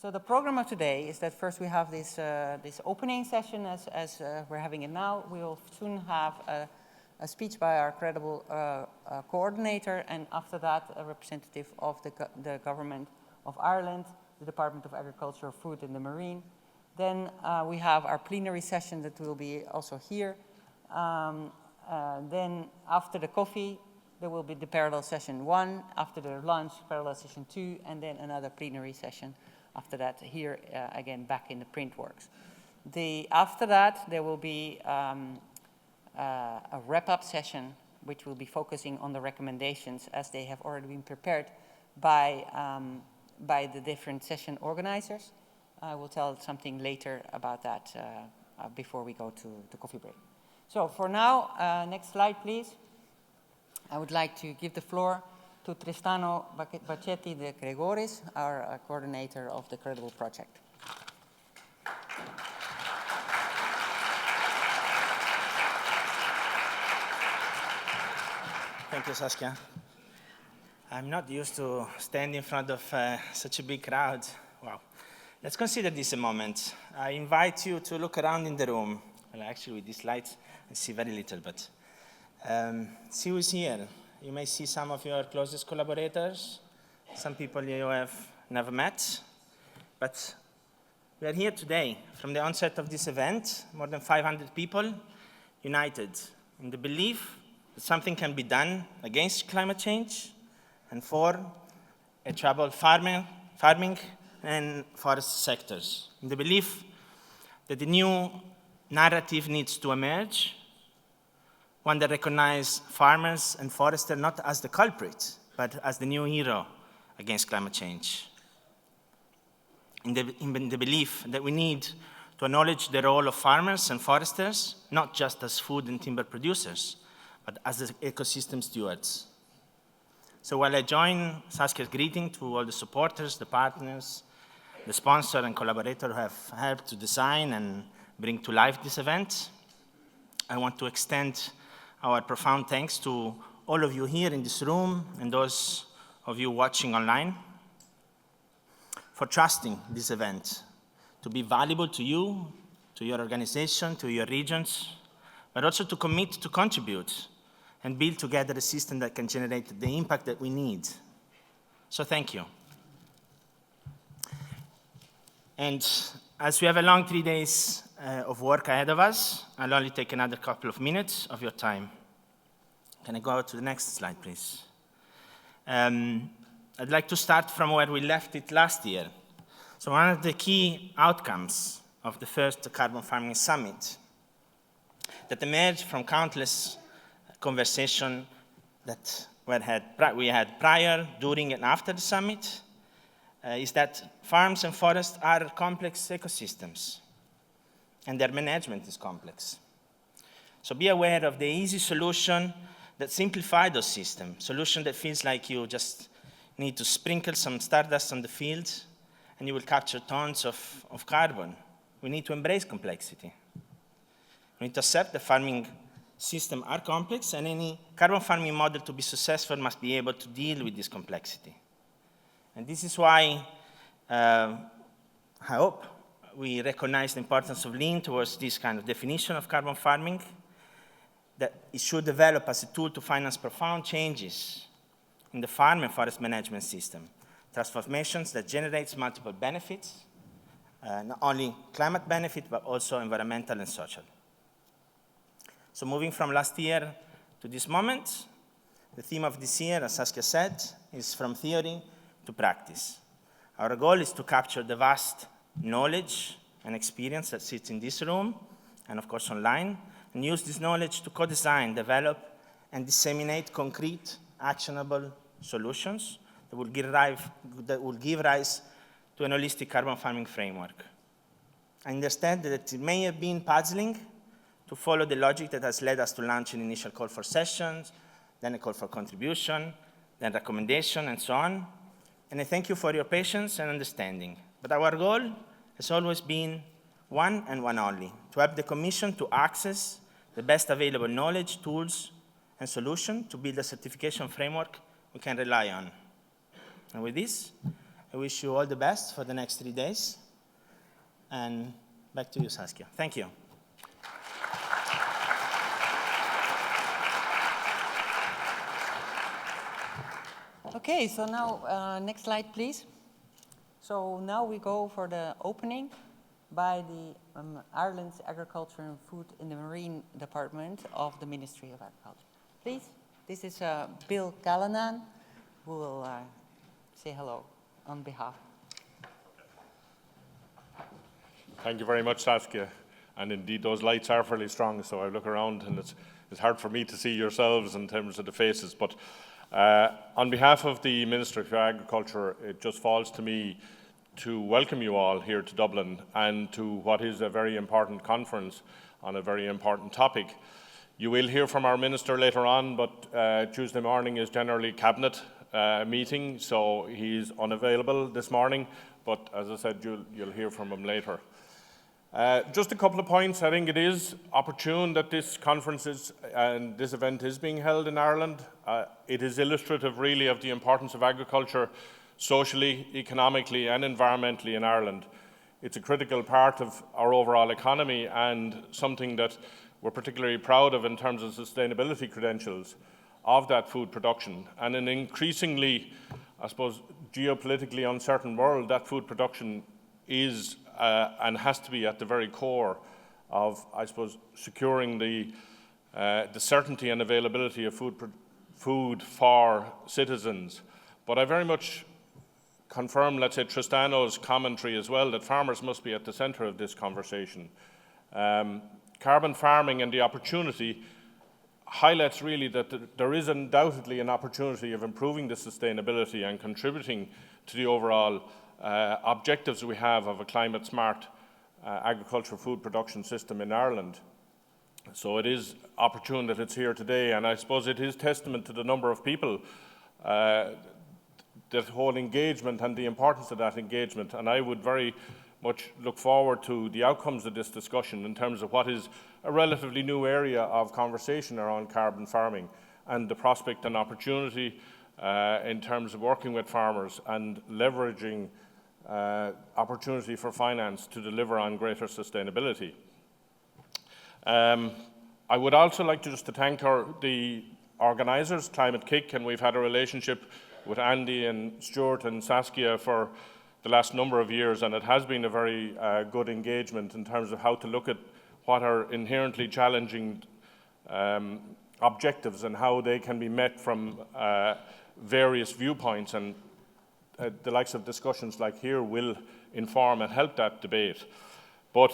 So the program of today is that first we have this, this opening session as we're having it now. We will soon have a speech by our credible coordinator, and after that a representative of the government of Ireland, the Department of Agriculture, Food and the Marine. Then we have our plenary session that will be also here. Then after the coffee, there will be the parallel session 1, after the lunch, parallel session 2, and then another plenary session after that here again back in the Printworks. After that, there will be a wrap-up session which will be focusing on the recommendations as they have already been prepared by the different session organizers. I will tell something later about that before we go to the coffee break. So for now, next slide please. I would like to give the floor to Tristano Bacchetti de Gregoris, our coordinator of the Credible Project. Thank you, Saskia. I'm not used to stand in front of such a big crowd. Wow. Let's consider this a moment. I invite you to look around in the room. Well, actually, with these lights, I see very little, but see who's here. You may see some of your closest collaborators, some people you have never met, but we are here today. From the onset of this event, more than 500 people united in the belief that something can be done against climate change and for a troubled farming and forest sectors. In the belief that the new narrative needs to emerge, one that recognizes farmers and foresters not as the culprit, but as the new hero against climate change. In the belief that we need to acknowledge the role of farmers and foresters, not just as food and timber producers, but as ecosystem stewards. So while I join Saskia's greeting to all the supporters, the partners, the sponsor and collaborator who have helped to design and bring to life this event, I want to extend our profound thanks to all of you here in this room and those of you watching online for trusting this event to be valuable to you, to your organization, to your regions, but also to commit to contribute and build together a system that can generate the impact that we need. So thank you. And as we have a long 3 days of work ahead of us, I'll only take another couple of minutes of your time. Can I go to the next slide, please? I'd like to start from where we left it last year. So one of the key outcomes of the first Carbon Farming Summit that emerged from countless conversations that we had prior, during, and after the summit is that farms and forests are complex ecosystems, and their management is complex. So be aware of the easy solution that simplify those systems, solution that feels like you just need to sprinkle some stardust on the field and you will capture tons of carbon. We need to embrace complexity. We need to accept that farming systems are complex, and any carbon farming model to be successful must be able to deal with this complexity. And this is why I hope we recognize the importance of lean towards this kind of definition of carbon farming, that it should develop as a tool to finance profound changes in the farm and forest management system, transformations that generates multiple benefits, not only climate benefit, but also environmental and social. So moving from last year to this moment, the theme of this year, as Saskia said, is from theory to practice. Our goal is to capture the vast knowledge and experience that sits in this room, and of course online, and use this knowledge to co-design, develop, and disseminate concrete, actionable solutions that will give rise to an holistic carbon farming framework. I understand that it may have been puzzling to follow the logic that has led us to launch an initial call for sessions, then a call for contribution, then recommendation, and so on. And I thank you for your patience and understanding. But our goal has always been one and one only, to help the Commission to access the best available knowledge, tools, and solutions to build a certification framework we can rely on. And with this, I wish you all the best for the next 3 days. And back to you, Saskia. Thank you. Okay, so now, next slide, please. So now we go for the opening by the Ireland's Agriculture and Food in the Marine Department of the Ministry of Agriculture. Please, this is Bill Callahan, who will say hello on behalf. Thank you very much, Saskia. And indeed, those lights are fairly strong, so I look around and it's hard for me to see yourselves in terms of the faces. But on behalf of the Ministry for Agriculture, it just falls to me to welcome you all here to Dublin and to what is a very important conference on a very important topic. You will hear from our Minister later on, but Tuesday morning is generally Cabinet meeting, so he's unavailable this morning, but as I said, you'll hear from him later. Just a couple of points. I think it is opportune that this conference and this event is being held in Ireland. It is illustrative really of the importance of agriculture socially, economically and environmentally in Ireland. It's a critical part of our overall economy and something that we're particularly proud of in terms of sustainability credentials of that food production. And in an increasingly, I suppose, geopolitically uncertain world, that food production is and has to be at the very core of, I suppose, securing the certainty and availability of food for citizens. But I very much confirm, let's say, Tristano's commentary as well, that farmers must be at the centre of this conversation. Carbon farming and the opportunity highlights really that there is undoubtedly an opportunity of improving the sustainability and contributing to the overall objectives we have of a climate-smart agricultural food production system in Ireland. So it is opportune that it's here today, and I suppose it is testament to the number of people, that whole engagement and the importance of that engagement. And I would very much look forward to the outcomes of this discussion in terms of what is a relatively new area of conversation around carbon farming and the prospect and opportunity in terms of working with farmers and leveraging opportunity for finance to deliver on greater sustainability. I would also like to thank the organisers, Climate Kick, and we've had a relationship with Andy and Stuart and Saskia for the last number of years, and it has been a very good engagement in terms of how to look at what are inherently challenging objectives and how they can be met from various viewpoints, and the likes of discussions like here will inform and help that debate. But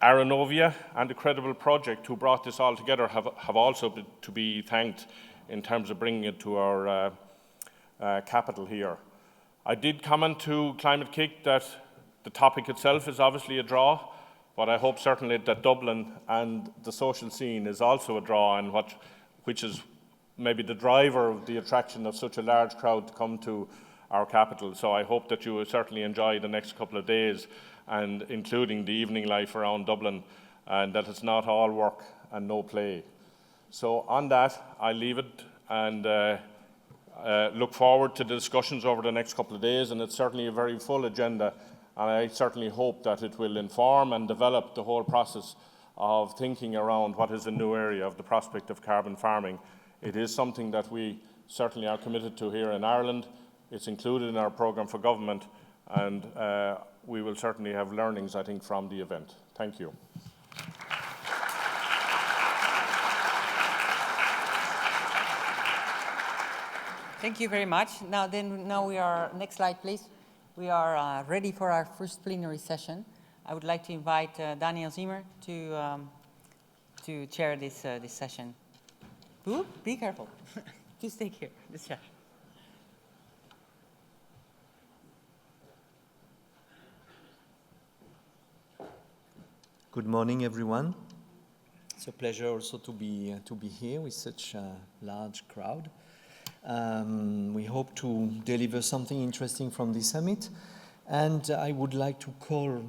Aranovia and the Credible Project who brought this all together have also to be thanked in terms of bringing it to our capital here. I did comment to Climate Kick that the topic itself is obviously a draw, but I hope certainly that Dublin and the social scene is also a draw, and which is maybe the driver of the attraction of such a large crowd to come to our capital. So I hope that you will certainly enjoy the next couple of days, and including the evening life around Dublin, and that it's not all work and no play. So on that, I leave it and look forward to the discussions over the next couple of days, and it's certainly a very full agenda, and I certainly hope that it will inform and develop the whole process of thinking around what is a new area of the prospect of carbon farming. It is something that we certainly are committed to here in Ireland. It's included in our programme for government, and we will certainly have learnings, I think, from the event. Thank you. Thank you very much. Now we are, next slide please. We are ready for our first plenary session. I would like to invite Daniel Zimmer to chair this session. Ooh, be careful. Just take here, this chair. Good morning, everyone. It's a pleasure also to be here with such a large crowd. We hope to deliver something interesting from this summit. And I would like to call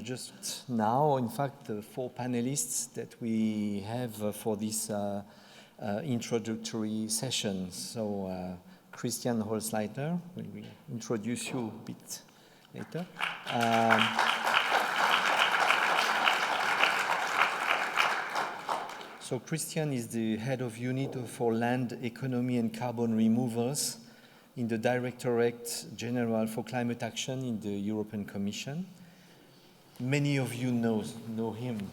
just now, in fact, the 4 panelists that we have for this introductory session. So Christian Holzleiter, when we introduce you a bit later. So Christian is the head of unit for land economy and carbon removals in the Directorate General for Climate Action in the European Commission. Many of you know him.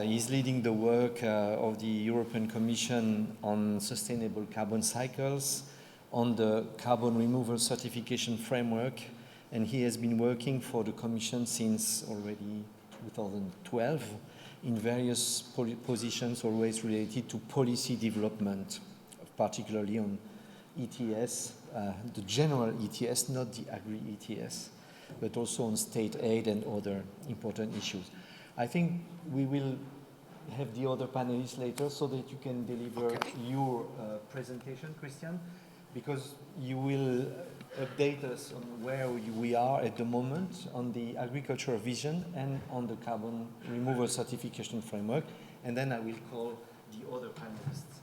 He's leading the work of the European Commission on sustainable carbon cycles, on the carbon removal certification framework, and he has been working for the Commission since already 2012 in various positions always related to policy development, particularly on ETS, the general ETS, not the Agri ETS, but also on state aid and other important issues. I think we will have the other panelists later so that you can deliver your presentation, Christian, because you will update us on where we are at the moment on the agricultural vision and on the carbon removal certification framework, and then I will call the other panelists.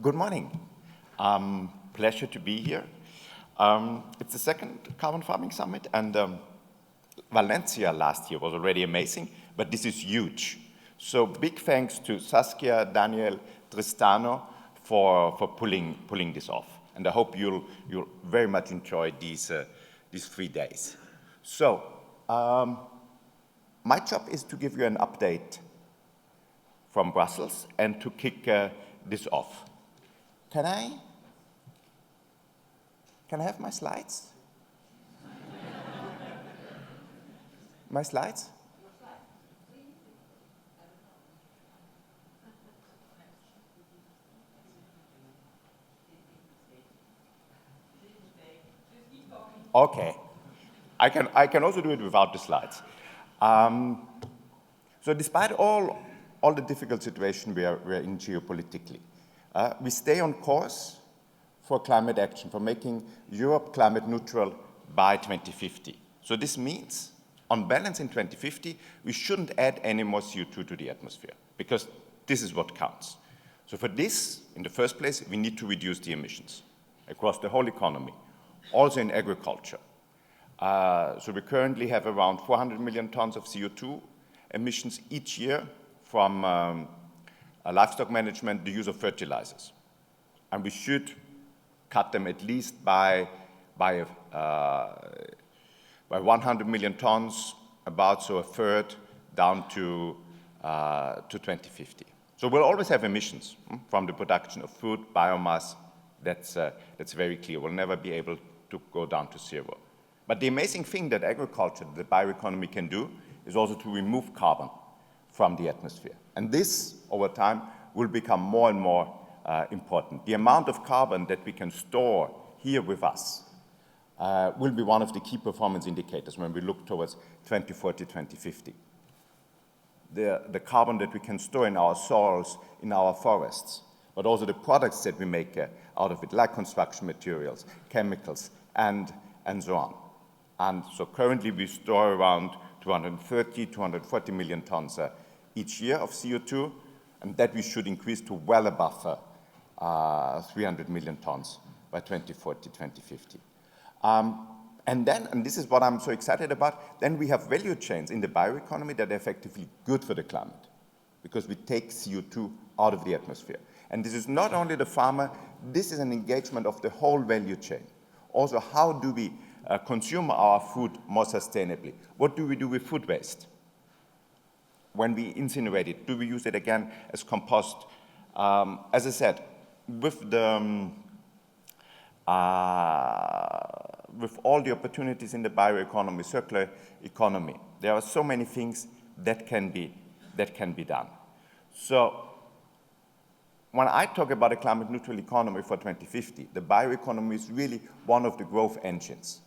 Good morning. Pleasure to be here. It's the second Carbon Farming Summit, and Valencia last year was already amazing, but this is huge. So big thanks to Saskia, Daniel, Tristano for pulling this off. And I hope you'll very much enjoy these 3 days. So my job is to give you an update from Brussels and to kick this off. Can I have my slides? My slides? Okay. I can also do it without the slides. So despite all the difficult situation we're in geopolitically, we stay on course for climate action, for making Europe climate neutral by 2050. So this means, on balance in 2050, we shouldn't add any more CO2 to the atmosphere, because this is what counts. So for this, in the first place, we need to reduce the emissions across the whole economy, also in agriculture. So we currently have around 400 million tons of CO2 emissions each year from livestock management, the use of fertilizers. And we should cut them at least by 100 million tons, about so a third, down to 2050. So we'll always have emissions from the production of food, biomass. That's very clear. We'll never be able to go down to zero. But the amazing thing that agriculture, the bioeconomy can do, is also to remove carbon from the atmosphere. And this, over time, will become more and more important. The amount of carbon that we can store here with us will be one of the key performance indicators when we look towards 2040, 2050. The carbon that we can store in our soils, in our forests, but also the products that we make out of it, like construction materials, chemicals, and so on. And so currently we store around 230, 240 million tons each year of CO2, and that we should increase to well above 300 million tons by 2040, 2050. And this is what I'm so excited about, then we have value chains in the bioeconomy that are effectively good for the climate, because we take CO2 out of the atmosphere. And this is not only the farmer, this is an engagement of the whole value chain. Also, how do we consume our food more sustainably? What do we do with food waste? When we incinerate it, do we use it again as compost? As I said, with all the opportunities in the bioeconomy, circular economy, there are so many things that can be done. So when I talk about a climate neutral economy for 2050, the bioeconomy is really one of the growth engines,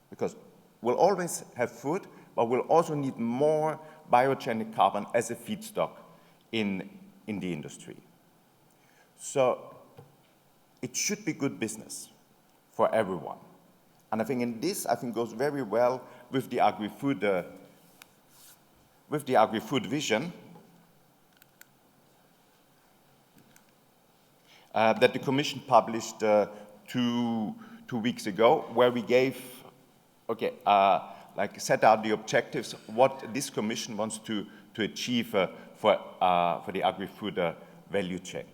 because we'll always have food, but we'll also need more biogenic carbon as a feedstock in the industry. So it should be good business for everyone. And I think in this, goes very well with the agri-food vision. that the Commission published 2 weeks ago, where we gave, set out the objectives, what this Commission wants to achieve for the agri-food value chain.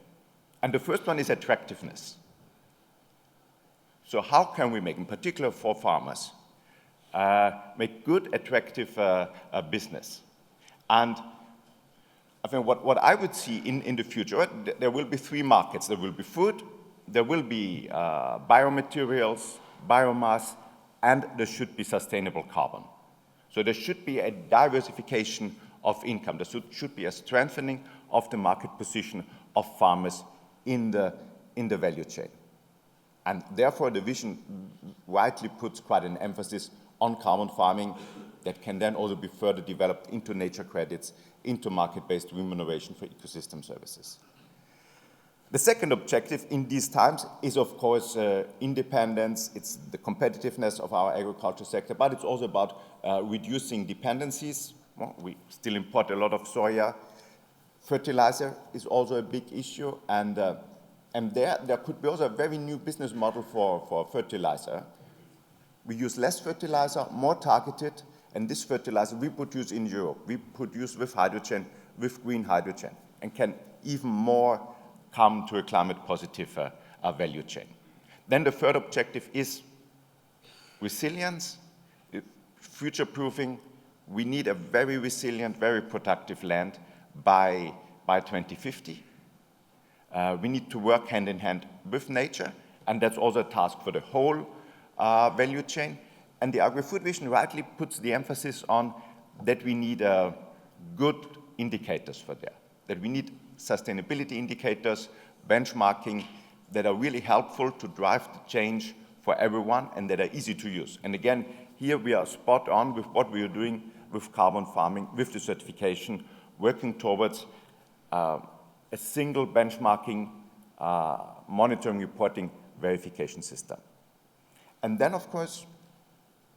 And the first one is attractiveness. So how can we make, in particular for farmers, make good, attractive business? And I think what I would see in the future, there will be 3 markets. There will be food, there will be biomaterials, biomass, and there should be sustainable carbon. So there should be a diversification of income. There should be a strengthening of the market position of farmers in the value chain. And therefore, the vision rightly puts quite an emphasis on carbon farming that can then also be further developed into nature credits, into market-based remuneration for ecosystem services. The second objective in these times is, of course, independence. It's the competitiveness of our agriculture sector, but it's also about reducing dependencies. Well, we still import a lot of soya. Fertilizer is also a big issue, and there could be also a very new business model for fertilizer. We use less fertilizer, more targeted, and this fertilizer we produce in Europe. We produce with hydrogen, with green hydrogen, and can even more come to a climate-positive value chain. Then the third objective is resilience, future-proofing. We need a very resilient, very productive land by 2050. We need to work hand in hand with nature, and that's also a task for the whole value chain. And the agri-food vision rightly puts the emphasis on that we need good indicators for that, that we need sustainability indicators, benchmarking that are really helpful to drive the change for everyone and that are easy to use. And again, here we are spot on with what we are doing with carbon farming, with the certification, working towards a single benchmarking, monitoring, reporting, verification system. And then, of course,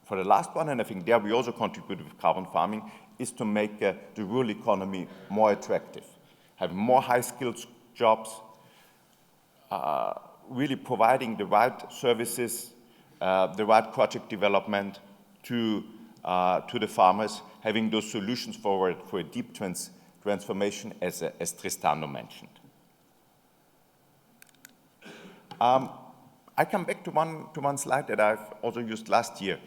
for the last one, and I think there we also contribute with carbon farming, is to make the rural economy more attractive, have more high-skilled jobs, really providing the right services, the right project development to the farmers, having those solutions for a deep transformation, as Tristano mentioned. I come back to one slide that I've also used last year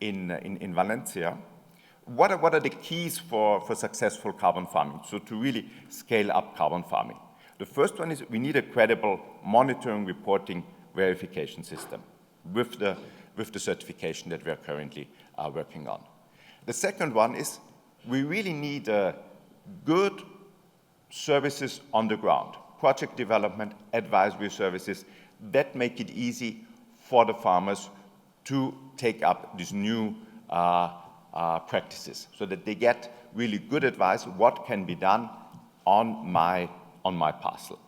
in Valencia. What are the keys for successful carbon farming, so to really scale up carbon farming? The first one is we need a credible monitoring, reporting, verification system with the certification that we are currently working on. The second one is we really need good services on the ground, project development, advisory services that make it easy for the farmers to take up these new practices, so that they get really good advice, what can be done on my parcel.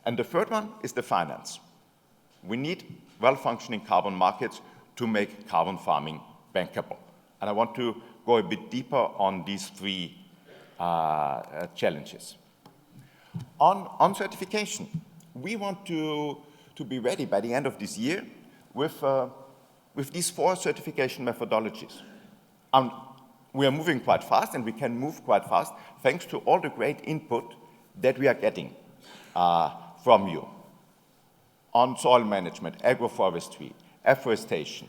And the third one is the finance. We need well-functioning carbon markets to make carbon farming bankable. And I want to go a bit deeper on these 3 challenges. On certification, we want to be ready by the end of this year with these 4 certification methodologies. We are moving quite fast, and we can move quite fast thanks to all the great input that we are getting from you on soil management, agroforestry, afforestation,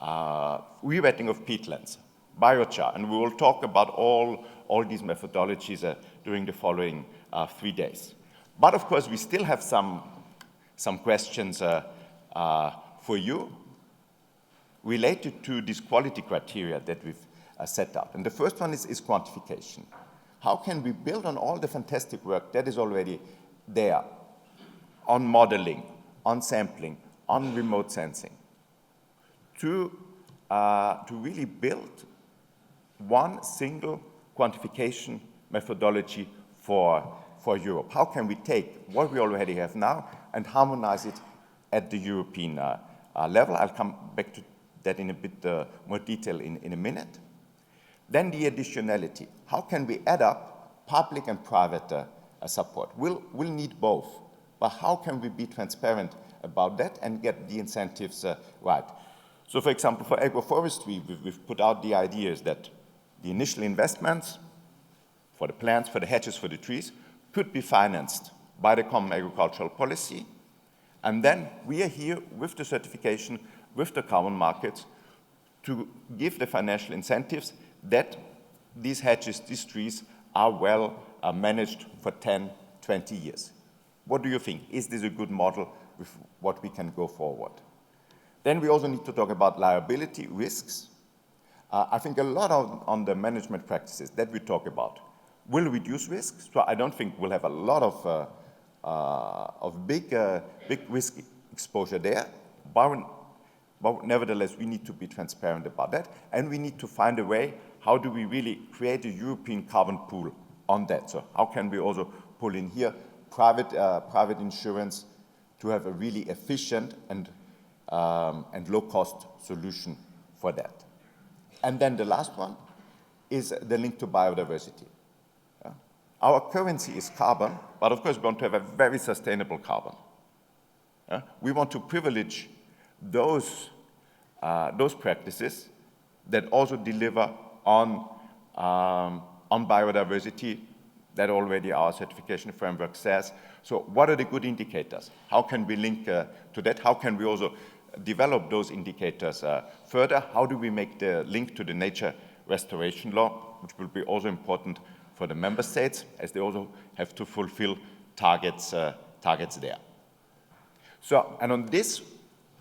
rewetting of peatlands, biochar, and we will talk about all these methodologies during the following 3 days. But of course, we still have some questions for you related to these quality criteria that we've set up. And the first one is quantification. How can we build on all the fantastic work that is already there on modeling, on sampling, on remote sensing, to really build one single quantification methodology for Europe? How can we take what we already have now and harmonize it at the European level? I'll come back to that in a bit more detail in a minute. Then the additionality. How can we add up public and private support? We'll need both but how can we be transparent about that and get the incentives right? So for example, for agroforestry, we've put out the ideas that the initial investments for the plants, for the hedges, for the trees, could be financed by the Common Agricultural Policy. And then we are here with the certification, with the carbon markets, to give the financial incentives that these hedges, these trees, are well managed for 10, 20 years. What do you think? Is this a good model with what we can go forward? Then we also need to talk about liability risks. I think a lot on the management practices that we talk about will reduce risks. So I don't think we'll have a lot of big risk exposure there. But nevertheless, we need to be transparent about that. And we need to find a way, how do we really create a European carbon pool on that? So how can we also pull in here private insurance to have a really efficient and low-cost solution for that? And then the last one is the link to biodiversity. Our currency is carbon, but of course we want to have a very sustainable carbon. We want to privilege those practices that also deliver on biodiversity that already our certification framework says. So what are the good indicators? How can we link to that? How can we also develop those indicators further? How do we make the link to the nature restoration law, which will be also important for the member states, as they also have to fulfill targets there. So, and on this,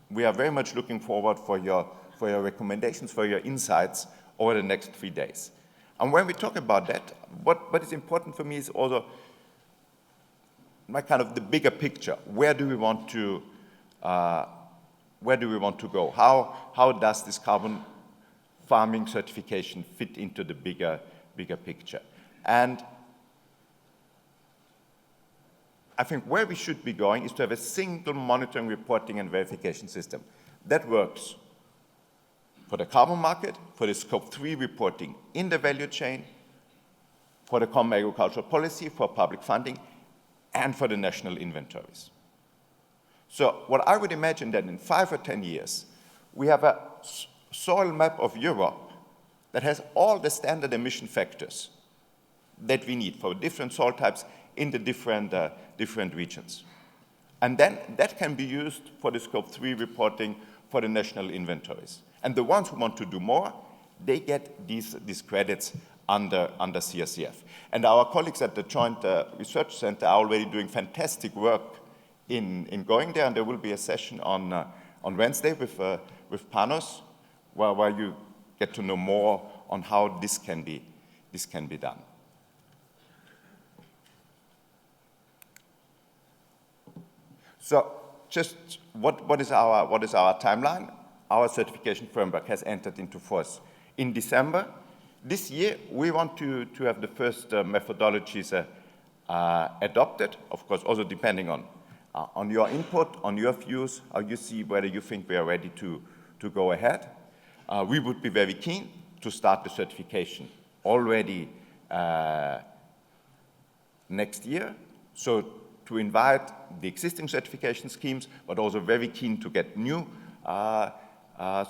we are very much looking forward for your recommendations, for your insights over the next 3 days. And when we talk about that, what is important for me is also my kind of the bigger picture. Where do we want to go? How does this carbon farming certification fit into the bigger picture? And I think where we should be going is to have a single monitoring, reporting, and verification system that works for the carbon market, for the Scope 3 reporting in the value chain, for the Common Agricultural Policy, for public funding, and for the national inventories. So what I would imagine that in 5 or 10 years, we have a soil map of Europe that has all the standard emission factors that we need for different soil types in the different regions. And then that can be used for the Scope 3 reporting for the national inventories. And the ones who want to do more, they get these credits under CRCF. And our colleagues at the Joint Research Center are already doing fantastic work in going there, and there will be a session on Wednesday with Panos, where you get to know more on how this can be done. So just what is our timeline? Our certification framework has entered into force in December. This year, we want to have the first methodologies adopted, of course, also depending on your input, on your views, how you see whether you think we are ready to go ahead. We would be very keen to start the certification already next year. So to invite the existing certification schemes, but also very keen to get new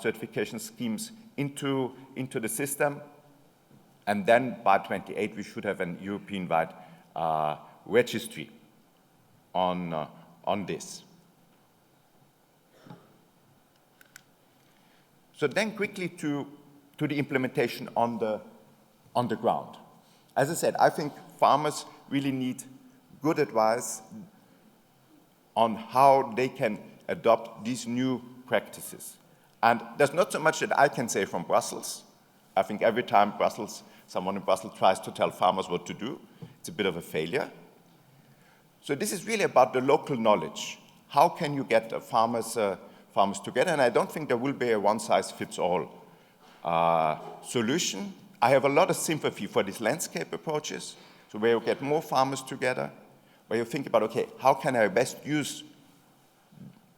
certification schemes into the system. And then by 28, we should have an European-wide registry on this. So then quickly to the implementation on the ground. As I said, I think farmers really need good advice on how they can adopt these new practices. And there's not so much that I can say from Brussels. I think every time someone in Brussels tries to tell farmers what to do, it's a bit of a failure. So this is really about the local knowledge. How can you get farmers together? And I don't think there will be a one-size-fits-all solution. I have a lot of sympathy for these landscape approaches, so where you get more farmers together, where you think about, okay, how can I best use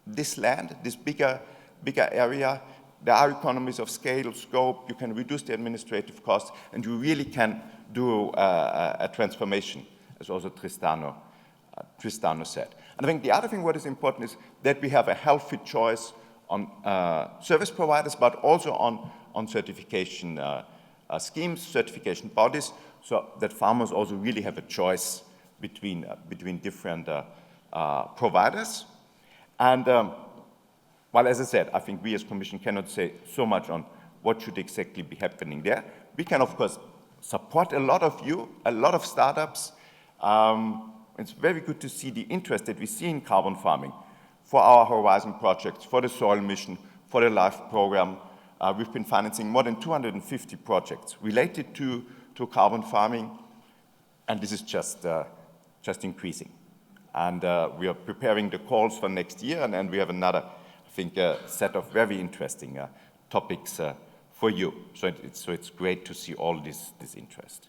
this land, this bigger area? There are economies of scale, scope, you can reduce the administrative costs, and you really can do a transformation, as also Tristano said. And I think the other thing what is important is that we have a healthy choice on service providers, but also on certification schemes, certification bodies, so that farmers also really have a choice between different providers. And well, as I said, I think we as Commission cannot say so much on what should exactly be happening there. We can, of course, support a lot of you, a lot of startups. It's very good to see the interest that we see in carbon farming for our Horizon projects, for the soil mission, for the LIFE program. We've been financing more than 250 projects related to carbon farming, and this is just increasing. And we are preparing the calls for next year, and we have another, I think, set of very interesting topics for you. So it's great to see all this interest.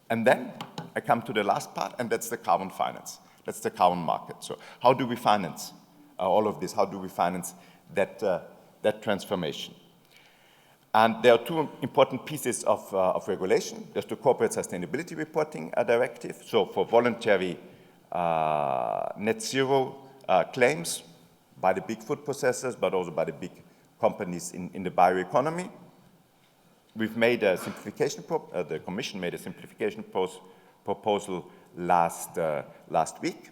And then I come to the last part, and that's the carbon finance. That's the carbon market. So how do we finance all of this? How do we finance that transformation? And there are two important pieces of regulation. There's the Corporate Sustainability Reporting Directive, so for voluntary net zero claims by the big food processors, but also by the big companies in the bioeconomy. We've made a simplification, the Commission made a simplification proposal last week,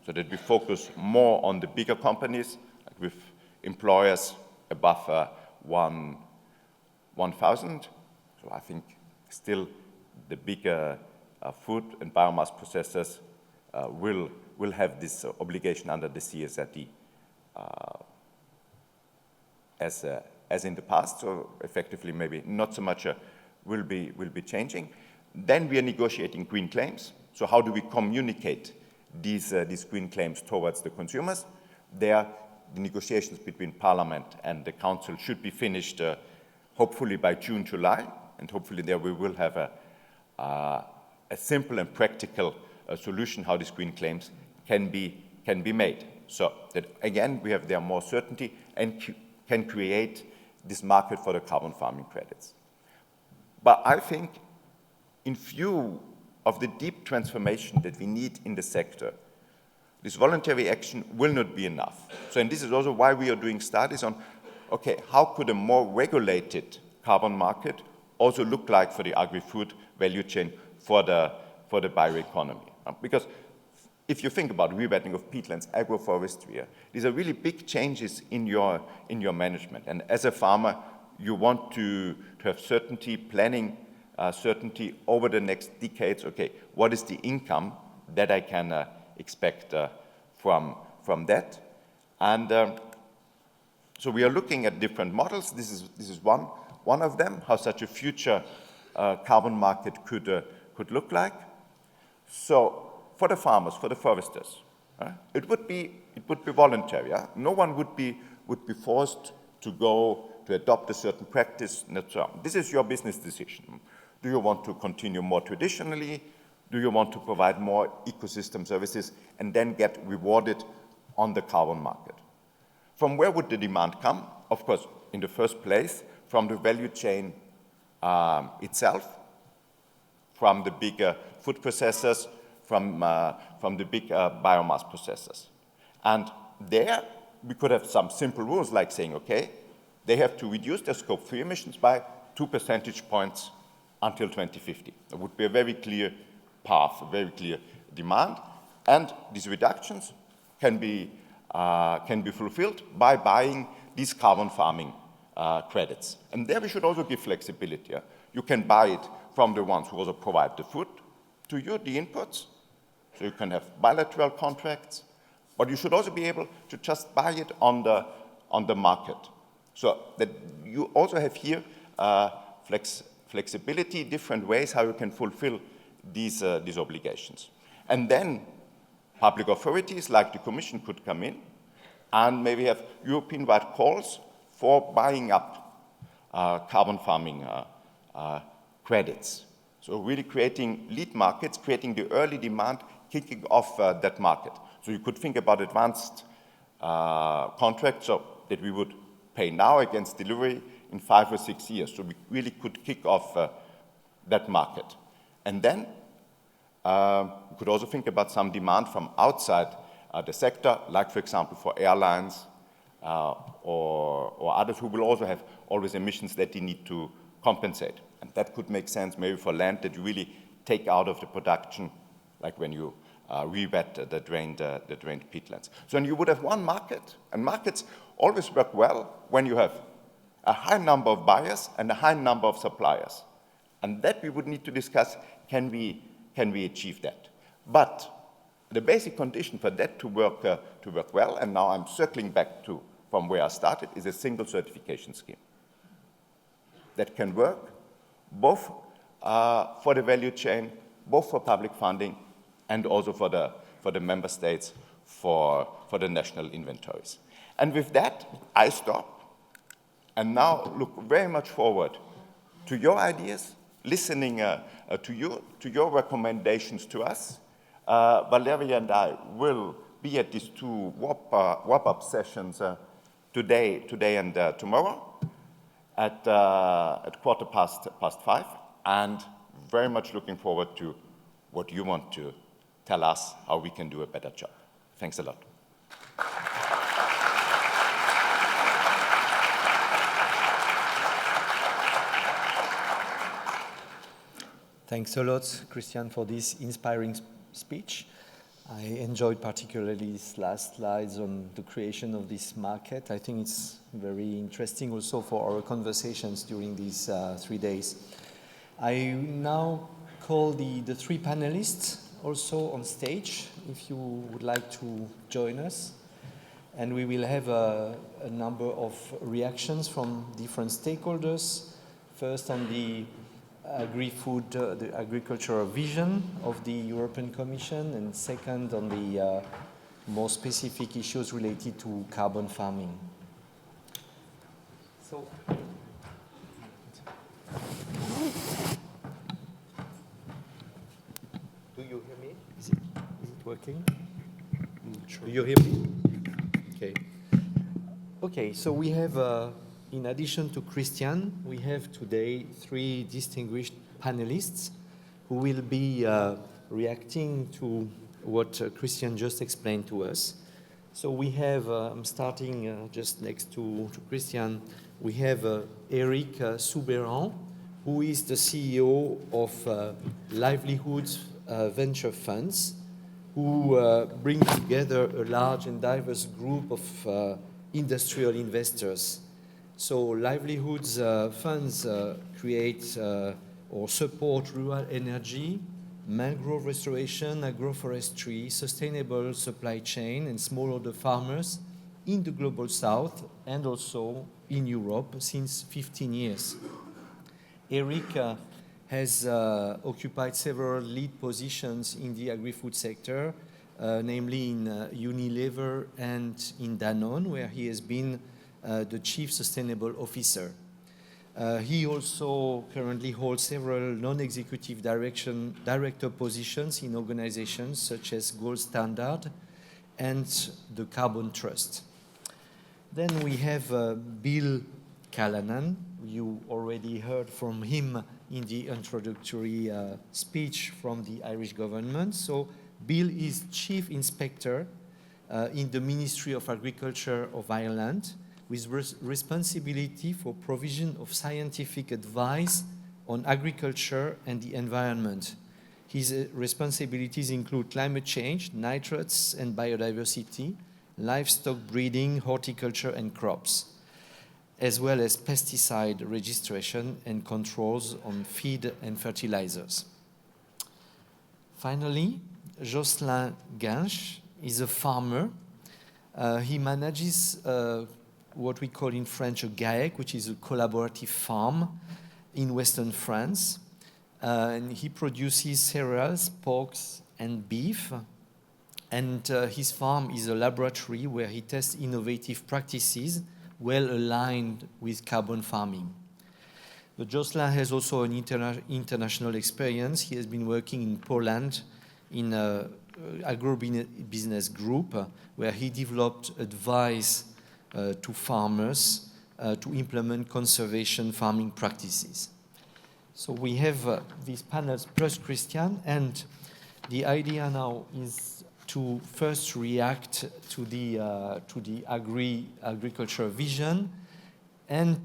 so that we focus more on the bigger companies, like with employers above 1,000. So I think still the bigger food and biomass processors will have this obligation under the CSRD as in the past, so effectively maybe not so much will be changing. Then we are negotiating green claims. So how do we communicate these green claims towards the consumers? There, the negotiations between Parliament and the Council should be finished hopefully by June, July, and hopefully there we will have a simple and practical solution how these green claims can be made. So that again we have there more certainty and can create this market for the carbon farming credits. But I think in view of the deep transformation that we need in the sector, this voluntary action will not be enough. So, and this is also why we are doing studies on, okay, how could a more regulated carbon market also look like for the agri-food value chain for the bioeconomy? Because if you think about rewetting of peatlands, agroforestry, these are really big changes in your management. And as a farmer, you want to have certainty, planning certainty over the next decades. Okay, what is the income that I can expect from that? And so we are looking at different models. This is one of them, how such a future carbon market could look like. So for the farmers, for the foresters, it would be voluntary. No one would be forced to adopt a certain practice and so on. This is your business decision. Do you want to continue more traditionally? Do you want to provide more ecosystem services and then get rewarded on the carbon market? From where would the demand come? Of course, in the first place, from the value chain itself, from the bigger food processors, from the big biomass processors. And there, we could have some simple rules like saying, okay, they have to reduce their Scope 3 emissions by 2 percentage points until 2050. That would be a very clear path, a very clear demand. And these reductions can be fulfilled by buying these carbon farming credits. And there we should also give flexibility. You can buy it from the ones who also provide the food to you, the inputs. So you can have bilateral contracts, but you should also be able to just buy it on the market. So that you also have here flexibility, different ways how you can fulfill these obligations. And then public authorities like the Commission could come in and maybe have European-wide calls for buying up carbon farming credits. So really creating lead markets, creating the early demand, kicking off that market. So you could think about advanced contracts so that we would pay now against delivery in 5 or 6 years. So we really could kick off that market. And then We could also think about some demand from outside the sector, like, for example, for airlines or others who will also have always emissions that they need to compensate. And that could make sense maybe for land that you really take out of the production, like when you re-wet the drained peatlands. So then you would have one market, and markets always work well when you have a high number of buyers and a high number of suppliers. And that we would need to discuss, can we achieve that? But the basic condition for that to work well, and now I'm circling back to from where I started, is a single certification scheme that can work both for the value chain, both for public funding, and also for the member states for the national inventories. And with that, I stop, and now look very much forward to your ideas, listening to your recommendations to us. Valeria and I will be at these two wrap-up sessions today and tomorrow at 5:15, and very much looking forward to what you want to tell us how we can do a better job. Thanks a lot. Thanks a lot, Christian, for this inspiring speech. I enjoyed particularly these last slides on the creation of this market. I think it's very interesting also for our conversations during these 3 days. I now call the three panelists also on stage, if you would like to join us. And we will have a number of reactions from different stakeholders. First on the agri-food, the agricultural vision of the European Commission, and second on the more specific issues related to carbon farming. So, do you hear me? Is it working? Sure. Do you hear me? Okay. Okay, so we have in addition to Christian, we have today three distinguished panelists who will be reacting to what Christian just explained to us. So we have, I'm starting just next to Christian, we have Eric Soubeiran, who is the CEO of Livelihood venture funds, who bring together a large and diverse group of industrial investors. So livelihoods funds create or support rural energy, mangrove restoration, agroforestry, sustainable supply chain, and smallholder farmers in the global south and also in Europe since 15 years. Eric has occupied several lead positions in the agri-food sector, namely in Unilever and in Danone, where he has been the Chief Sustainable Officer. He also currently holds several non-executive director positions in organizations such as Gold Standard and the Carbon Trust. Then we have Bill Callanan. You already heard from him in the introductory speech from the Irish government. So Bill is Chief Inspector in the Ministry of Agriculture of Ireland, with responsibility for provision of scientific advice on agriculture and the environment. His responsibilities include climate change, nitrates and biodiversity, livestock breeding, horticulture and crops, as well as pesticide registration and controls on feed and fertilizers. Finally, Jocelyn Gainche is a farmer. He manages what we call in French a GAEC, which is a collaborative farm in Western France. And he produces cereals, pork, and beef. And his farm is a laboratory where he tests innovative practices well aligned with carbon farming. But Jocelyn has also an international experience. He has been working in Poland in an agro-business group where he developed advice to farmers to implement conservation farming practices. So we have these panels plus Christian, and The idea now is to first react to the agriculture vision and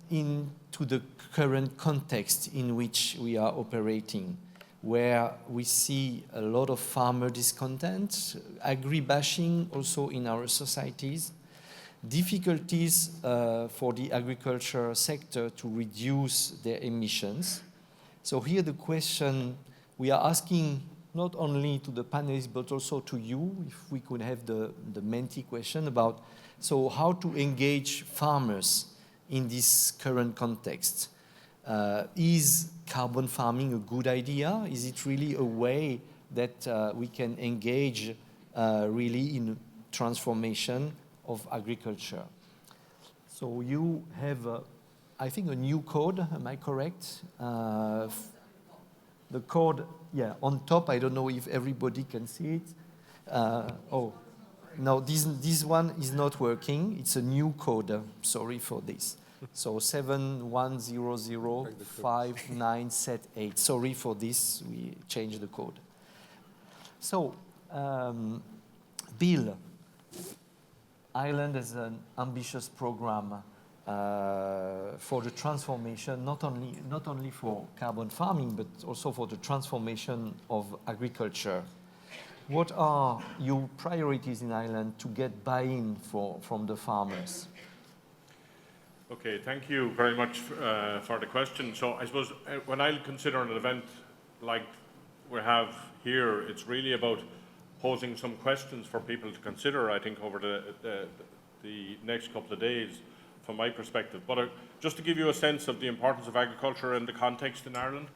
into the current context in which we are operating, where we see a lot of farmer discontent, agri-bashing also in our societies, difficulties for the agriculture sector to reduce their emissions. So here the question we are asking not only to the panelists but also to you, if we could have the Menti question about, so how to engage farmers in this current context. Is carbon farming a good idea? Is it really a way that we can engage really in transformation of agriculture? So you have, I think, a new code, am I correct? The code, yeah, on top, I don't know if everybody can see it. Oh, no, this one is not working. It's a new code, sorry for this. So 710059 set 8. Sorry for this, we changed the code. So, Bill, Ireland has an ambitious program for the transformation, not only for carbon farming, but also for the transformation of agriculture. What are your priorities in Ireland to get buy-in from the farmers? Okay, thank you very much for the question. So I suppose when I consider an event like we have here, it's really about posing some questions for people to consider, I think, over the next couple of days from my perspective. But just to give you a sense of the importance of agriculture and the context in Ireland,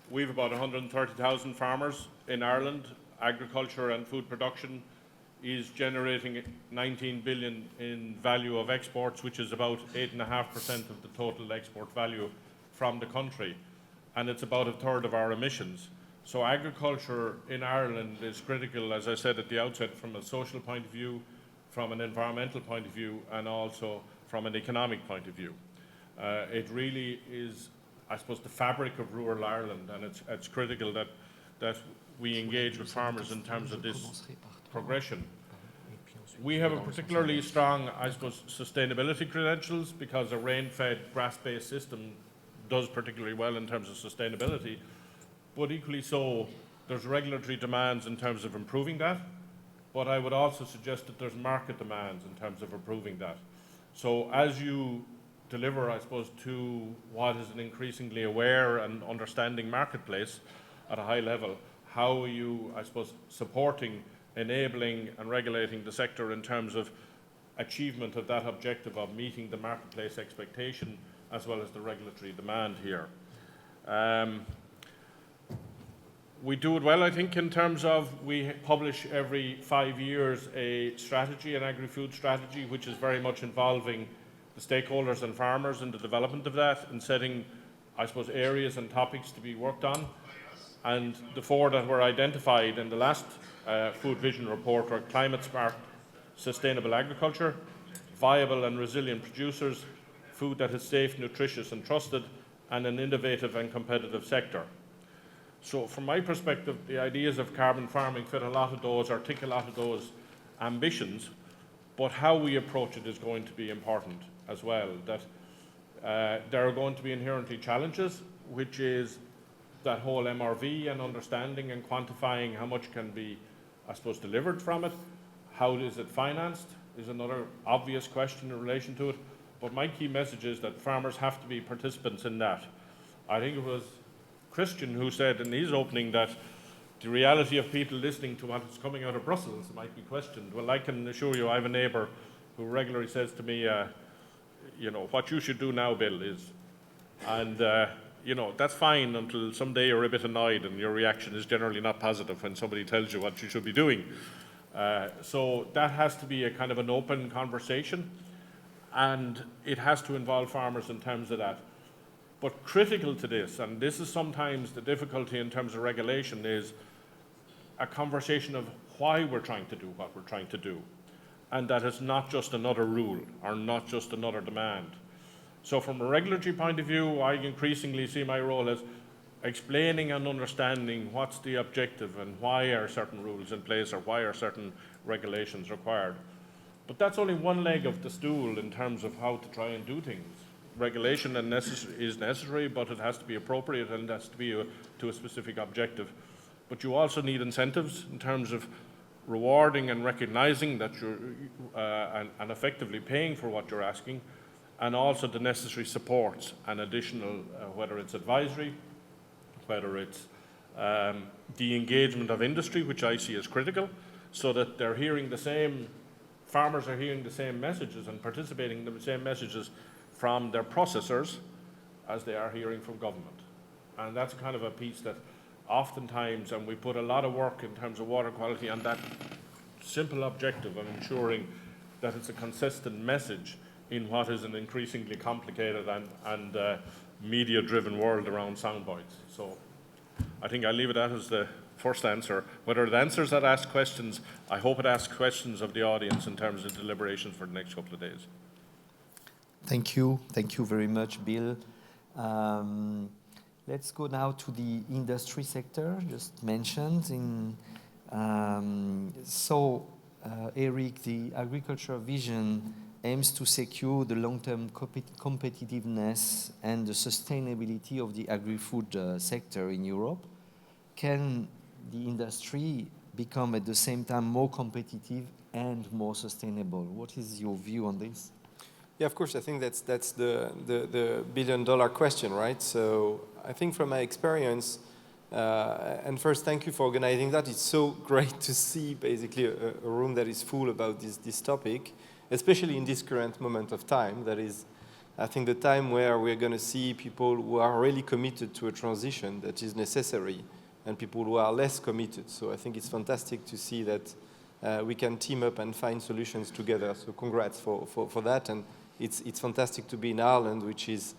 we have about 130,000 farmers in Ireland. Agriculture and food production is generating 19 billion in value of exports, which is about 8.5% of the total export value from the country. And it's about a third of our emissions. So agriculture in Ireland is critical, as I said at the outset, from a social point of view, from an environmental point of view, and also from an economic point of view. It really is, I suppose, the fabric of rural Ireland, and it's critical that we engage with farmers in terms of this progression. We have a particularly strong, I suppose, sustainability credentials because a rain-fed, grass-based system does particularly well in terms of sustainability, but equally so, there's regulatory demands in terms of improving that, but I would also suggest that there's market demands in terms of improving that. So as you deliver, I suppose, to what is an increasingly aware and understanding marketplace at a high level, how are you, I suppose, supporting, enabling and regulating the sector in terms of achievement of that objective of meeting the marketplace expectation as well as the regulatory demand here. We do it well, I think, in terms of we publish every 5 years a strategy, an agri-food strategy, which is very much involving the stakeholders and farmers in the development of that and setting, I suppose, areas and topics to be worked on. And the 4 that were identified in the last Food Vision report are climate-smart, sustainable agriculture, viable and resilient producers, food that is safe, nutritious and trusted, and an innovative and competitive sector. So from my perspective, the ideas of carbon farming fit a lot of those, or tick a lot of those ambitions, but how we approach it is going to be important as well. That there are going to be inherently challenges, which is that whole MRV and understanding and quantifying how much can be, I suppose, delivered from it. How is it financed is another obvious question in relation to it. But my key message is that farmers have to be participants in that. I think it was Christian who said in his opening that the reality of people listening to what is coming out of Brussels might be questioned. Well, I can assure you I have a neighbour who regularly says to me, you know, what you should do now, Bill, is, and you know, that's fine until someday you're a bit annoyed and your reaction is generally not positive when somebody tells you what you should be doing. So that has to be a kind of an open conversation, and it has to involve farmers in terms of that. But critical to this, and this is sometimes the difficulty in terms of regulation, is a conversation of why we're trying to do what we're trying to do, and that it's not just another rule or not just another demand. So from a regulatory point of view, I increasingly see my role as explaining and understanding what's the objective and why are certain rules in place or why are certain regulations required. But that's only one leg of the stool in terms of how to try and do things. Regulation is necessary, but it has to be appropriate and it has to be to a specific objective. But you also need incentives in terms of rewarding and recognizing that you're and effectively paying for what you're asking, and also the necessary supports and additional, whether it's advisory, whether it's the engagement of industry, which I see as critical, so that they're hearing the same, farmers are hearing the same messages and participating in the same messages from their processors as they are hearing from government. And that's kind of a piece that oftentimes, and we put a lot of work in terms of water quality on that simple objective of ensuring that it's a consistent message in what is an increasingly complicated and media-driven world around soundbites. So I think I'll leave it at that as the first answer. Whether it answers that ask questions, I hope it asks questions of the audience in terms of deliberations for the next couple of days. Thank you. Thank you very much, Bill. Let's go now to the industry sector, just mentioned. Eric, the agriculture vision aims to secure the long-term competitiveness and the sustainability of the agri-food sector in Europe. Can the industry become at the same time more competitive and more sustainable? What is your view on this? Yeah, of course, I think that's the billion-dollar question, right? So I think from my experience, and first, thank you for organizing that. It's so great to see basically a room that is full about this topic, especially in this current moment of time. That is, I think, the time where we're going to see people who are really committed to a transition that is necessary and people who are less committed. So I think it's fantastic to see that we can team up and find solutions together. So congrats for that. And it's fantastic to be in Ireland, which is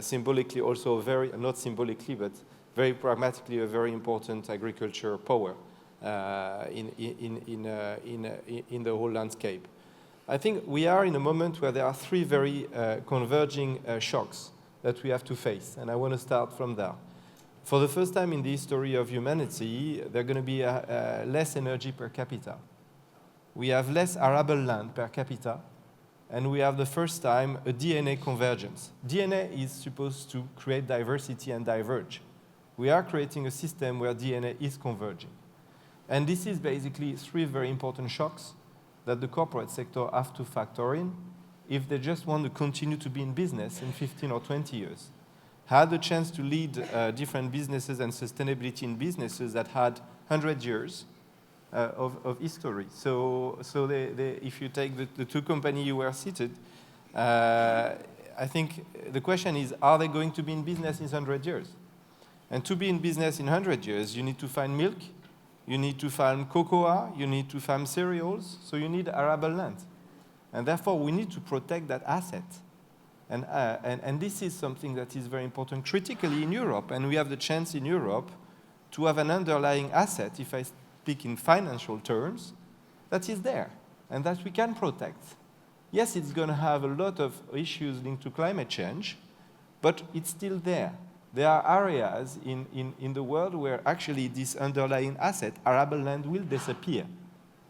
symbolically also very, not symbolically, but very pragmatically a very important agriculture power in the whole landscape. I think we are in a moment where there are three very converging shocks that we have to face, and I want to start from there. For the first time in the history of humanity, there's going to be less energy per capita. We have less arable land per capita, and we have the first time a DNA convergence. DNA is supposed to create diversity and diverge. We are creating a system where DNA is converging. And this is basically three very important shocks that the corporate sector have to factor in if they just want to continue to be in business in 15 or 20 years. Had the chance to lead different businesses and sustainability in businesses that had 100 years of history. So if you take the two companies you were seated, I think the question is, are they going to be in business in 100 years? And to be in business in 100 years, you need to find milk, you need to farm cocoa, you need to farm cereals, so you need arable land. And therefore, we need to protect that asset. And this is something that is very important critically in Europe. And we have the chance in Europe to have an underlying asset, if I speak in financial terms, that is there and that we can protect. Yes, it's going to have a lot of issues linked to climate change, but it's still there. There are areas in the world where actually this underlying asset, arable land, will disappear,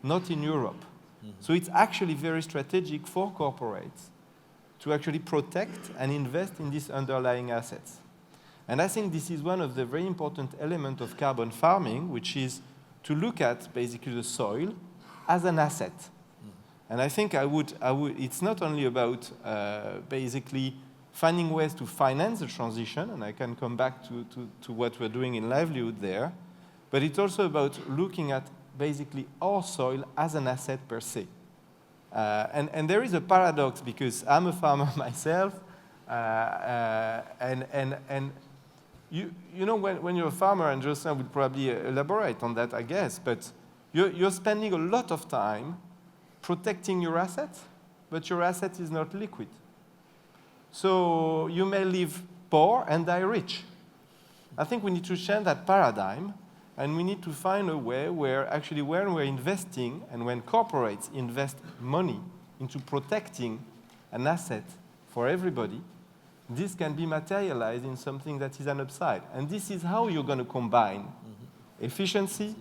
not in Europe. Mm-hmm. So it's actually very strategic for corporates to actually protect and invest in these underlying assets. And I think this is one of the very important elements of carbon farming, which is to look at basically the soil as an asset. Mm-hmm. And I think I would, it's not only about basically finding ways to finance the transition, and I can come back to what we're doing in Livelihood there, but it's also about looking at basically our soil as an asset per se. And there is a paradox, because I'm a farmer myself, and you know when you're a farmer, and Jocelyn would probably elaborate on that, I guess, but you're spending a lot of time protecting your asset, but your asset is not liquid. So you may live poor and die rich. I think we need to change that paradigm, and we need to find a way where actually when we're investing and when corporates invest money into protecting an asset for everybody, this can be materialized in something that is an upside. And this is how you're going to combine efficiency,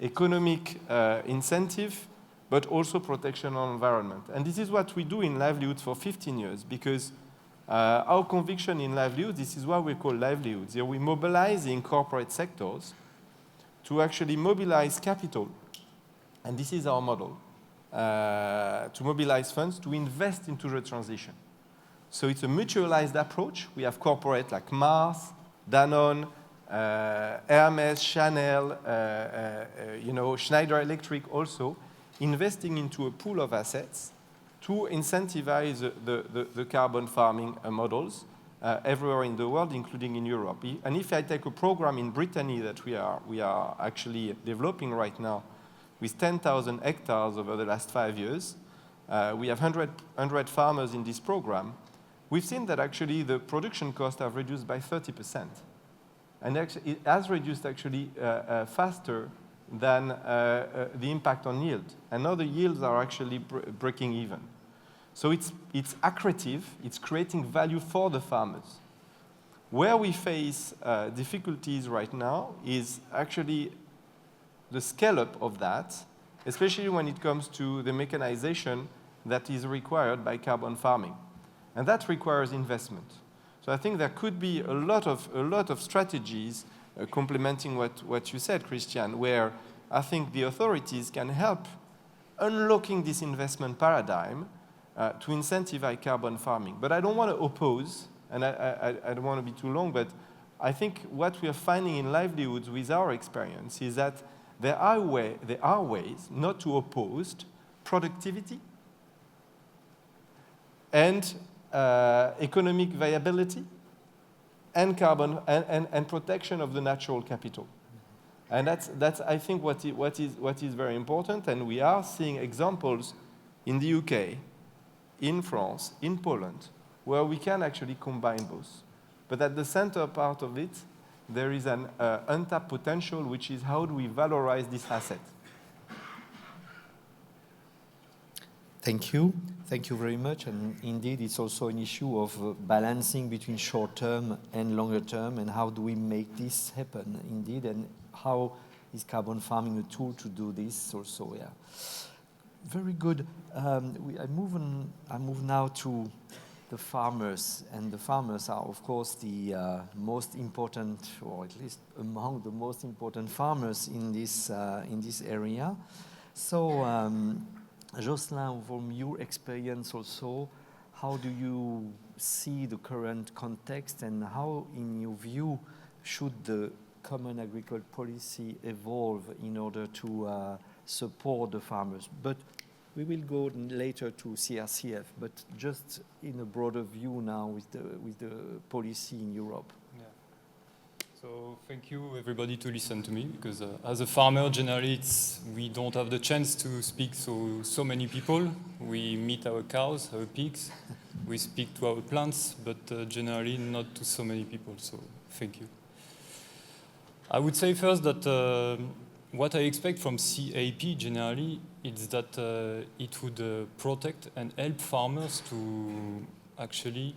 economic incentive, but also protection of environment. And this is what we do in Livelihood for 15 years, because our conviction in Livelihood, this is what we call livelihoods. Here we're mobilizing corporate sectors to actually mobilize capital. And this is our model, to mobilize funds to invest into the transition. So it's a mutualized approach. We have corporate like Mars, Danone, Hermes, Chanel, Schneider Electric also, investing into a pool of assets to incentivize the carbon farming models everywhere in the world, including in Europe. And if I take a program in Brittany that we are actually developing right now with 10,000 hectares over the last 5 years, we have 100 farmers in this program. We've seen that actually the production costs have reduced by 30%. And actually, it has reduced actually faster than the impact on yield. And now the yields are actually breaking even. So it's accretive, it's creating value for the farmers. Where we face difficulties right now is actually the scale-up of that, especially when it comes to the mechanization that is required by carbon farming. And that requires investment. So I think there could be a lot of strategies complementing what you said, Christian, where I think the authorities can help unlocking this investment paradigm to incentivize carbon farming. But I don't want to oppose, and I don't want to be too long, but I think what we are finding in livelihoods with our experience is that there are ways not to oppose productivity and economic viability and carbon and protection of the natural capital. And that's I think what is very important. And we are seeing examples in the UK, in France, in Poland, where we can actually combine both. But at the center part of it, there is an untapped potential, which is how do we valorize this asset? Thank you. Thank you very much. And indeed, it's also an issue of balancing between short term and longer term, and how do we make this happen, indeed, and how is carbon farming a tool to do this also, yeah. Very good. I move now to the farmers, and the farmers are, of course, the most important, or at least among the most important farmers in this area. So, Jocelyn, from your experience also, how do you see the current context, and how, in your view, should the common agricultural policy evolve in order to support the farmers? But we will go later to CRCF, but just in a broader view now with the policy in Europe. Yeah. So thank you everybody to listen to me, because as a farmer, generally we don't have the chance to speak to so many people. We meet our cows, our pigs, we speak to our plants, but generally not to so many people. So thank you. I would say first that what I expect from CAP generally is that it would protect and help farmers to actually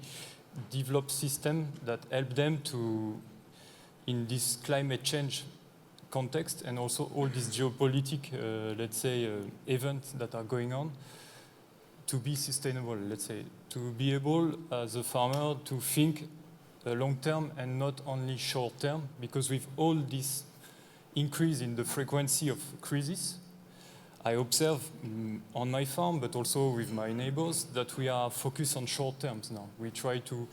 develop systems that help them to, in this climate change context, and also all these geopolitical, let's say, events that are going on, to be sustainable, let's say, to be able as a farmer to think long term and not only short term, because with all this increase in the frequency of crisis, I observe on my farm, but also with my neighbors, that we are focused on short terms now. We try to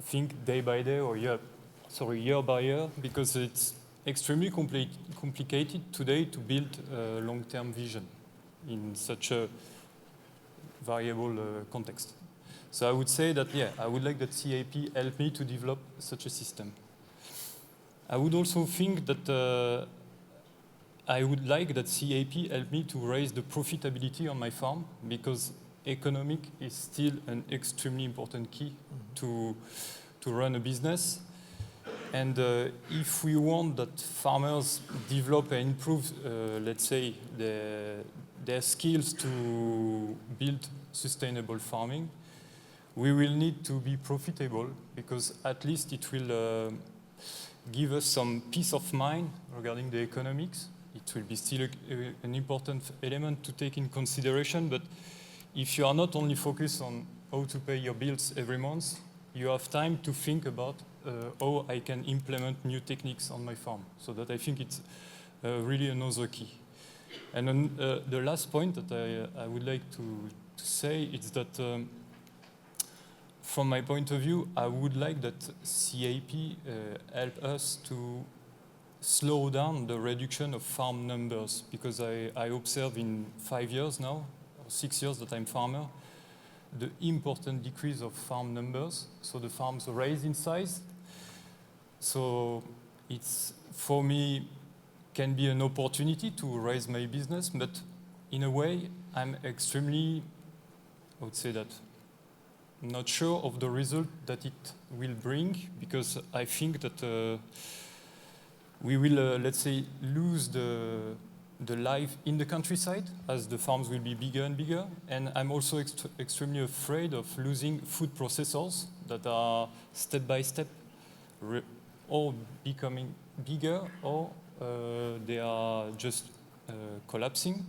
think day by day or year by year, because it's extremely complicated today to build a long-term vision in such a variable context. So I would say that, yeah, I would like that CAP help me to develop such a system. I would also think that I would like that CAP help me to raise the profitability on my farm, because economic is still an extremely important key to run a business. And if we want that farmers develop and improve, let's say, their skills to build sustainable farming, we will need to be profitable, because at least it will give us some peace of mind regarding the economics. It will be still an important element to take in consideration, but if you are not only focused on how to pay your bills every month, you have time to think about how I can implement new techniques on my farm. So that I think it's really another key. And then, the last point that I would like to say is that from my point of view, I would like that CAP help us to slow down the reduction of farm numbers, because I observe in 5 years now, or 6 years that I'm farmer, the important decrease of farm numbers. So the farms raise in size. So it's, for me, can be an opportunity to raise my business, but in a way, I'm extremely, I would say that, not sure of the result that it will bring, because I think that we will, let's say, lose the life in the countryside as the farms will be bigger and bigger. And I'm also extremely afraid of losing food processors that are step by step or becoming bigger, or they are just collapsing.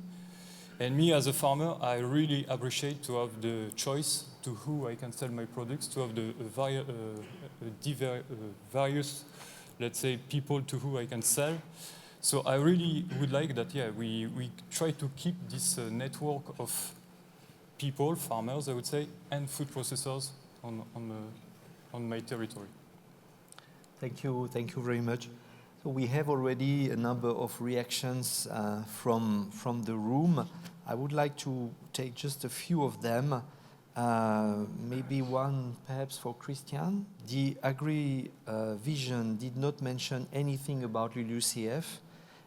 And me as a farmer, I really appreciate to have the choice to who I can sell my products, to have the various, let's say, people to who I can sell. So I really would like that, yeah, we try to keep this network of people, farmers, I would say, and food processors on my territory. Thank you very much. So we have already a number of reactions from the room. I would like to take just a few of them. Maybe one perhaps for Christian. The Agri vision did not mention anything about LULUCF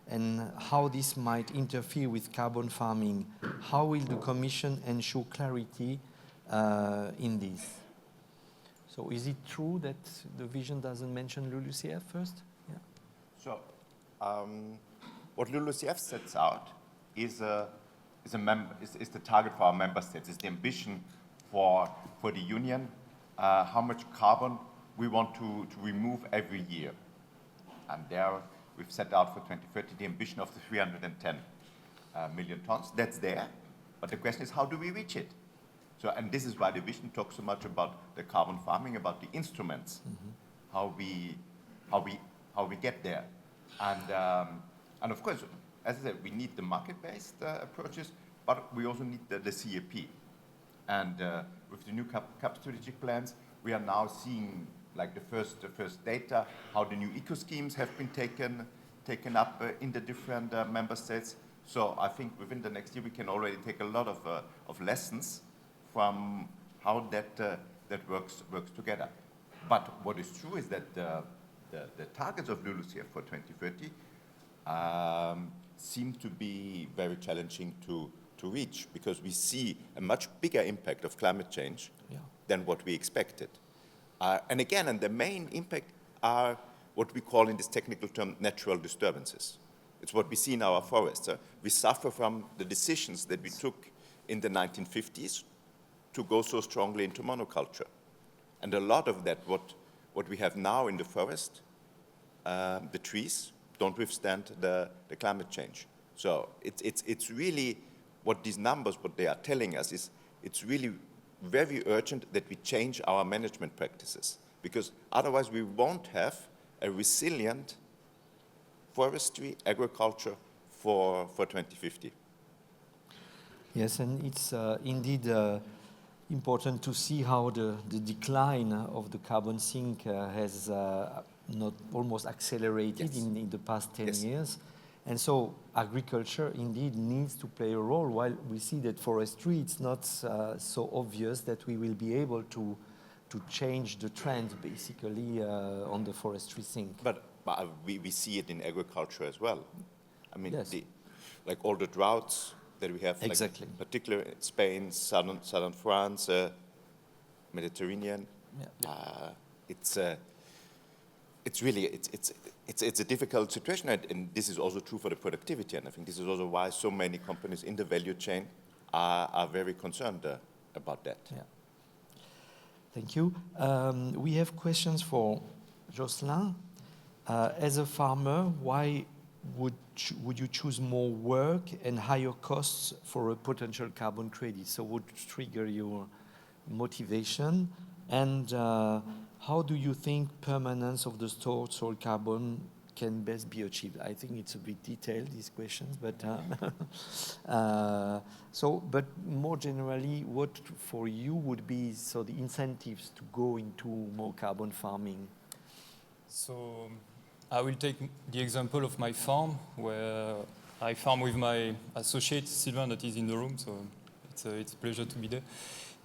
and how this might interfere with carbon farming. How will the Commission ensure clarity in this? So is it true that the vision doesn't mention LULUCF first? Yeah. So, what LULUCF sets out is the target for our member states, is the ambition for the Union, how much carbon we want to remove every year. And there we've set out for 2030 the ambition of the 310 million tons. That's there, but the question is, how do we reach it? So, and this is why the vision talks so much about the carbon farming, about the instruments, how we get there. And of course, as I said, we need the market-based approaches, but we also need the CAP. And with the new CAP strategic plans, we are now seeing like the first data, how the new eco schemes have been taken up in the different member states. So I think within the next year we can already take a lot of lessons from how that works together. But what is true is that the targets of LULUCF for 2030 seem to be very challenging to reach, because we see a much bigger impact of climate change than what we expected. And the main impact are what we call in this technical term natural disturbances. It's what we see in our forests. We suffer from the decisions that we took in the 1950s to go so strongly into monoculture. And a lot of that, what we have now in the forest, the trees don't withstand the climate change. So it's really what these numbers, what they are telling us is it's really very urgent that we change our management practices, because otherwise we won't have a resilient forestry, agriculture for 2050. Yes, and it's indeed important to see how the decline of the carbon sink has not almost accelerated in the past 10 years. And so agriculture indeed needs to play a role, while we see that forestry, it's not so obvious that we will be able to change the trend basically on the forestry sink. But we see it in agriculture as well. I mean, like all the droughts that we have, exactly, like particularly Spain, southern France, Mediterranean. It's really a difficult situation, and this is also true for the productivity. And I think this is also why so many companies in the value chain are very concerned about that. Thank you. We have questions for Jocelyn. As a farmer, why would you choose more work and higher costs for a potential carbon credit? So what would trigger your motivation? And how do you think permanence of the stored soil carbon can best be achieved? I think it's a bit detailed, these questions, but but more generally, what for you would be the incentives to go into more carbon farming? So I will take the example of my farm, where I farm with my associate Sylvain, that is in the room, so it's a pleasure to be there.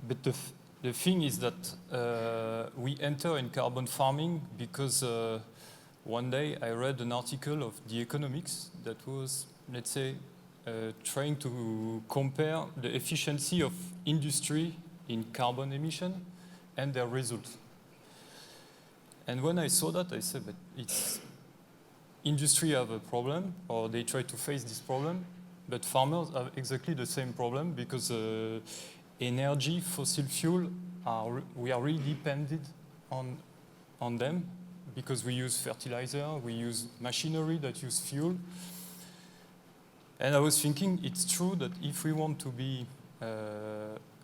But the thing is that we enter in carbon farming because one day I read an article of The Economics that was, let's say, trying to compare the efficiency of industry in carbon emission and their results. And when I saw that, I said, but it's industry have a problem, or they try to face this problem, but farmers have exactly the same problem because energy, fossil fuel, we are really dependent on them because we use fertilizer, we use machinery that use fuel. And I was thinking, it's true that if we want to be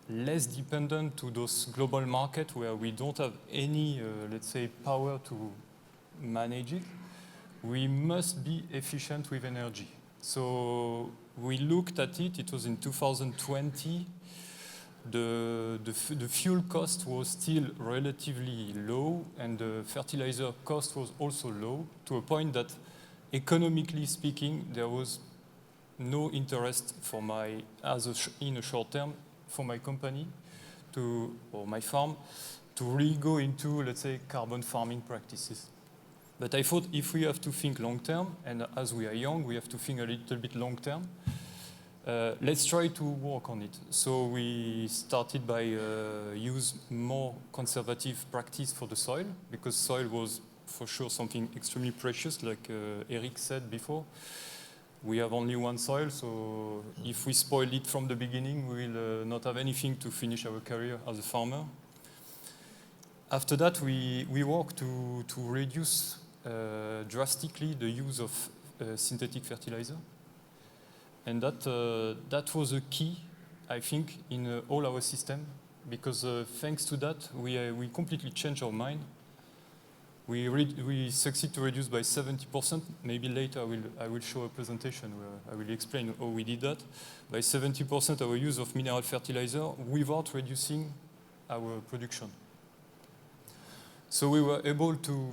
less dependent to those global markets where we don't have any, let's say, power to manage it, we must be efficient with energy. So we looked at it, it was in 2020. The fuel cost was still relatively low, and the fertilizer cost was also low, to a point that, economically speaking, there was no interest for in a short term, for my company or my farm to really go into, let's say, carbon farming practices. But I thought if we have to think long term, and as we are young, we have to think a little bit long term, let's try to work on it. So we started by use more conservative practice for the soil, because soil was for sure something extremely precious, like Eric said before. We have only one soil, so if we spoil it from the beginning, we will not have anything to finish our career as a farmer. After that, we work to reduce drastically the use of synthetic fertilizer. And that was a key, I think, in all our system, because thanks to that, we completely changed our mind. We succeed to reduce by 70%. Maybe later I will show a presentation where I will explain how we did that. By 70% our use of mineral fertilizer without reducing our production. So we were able to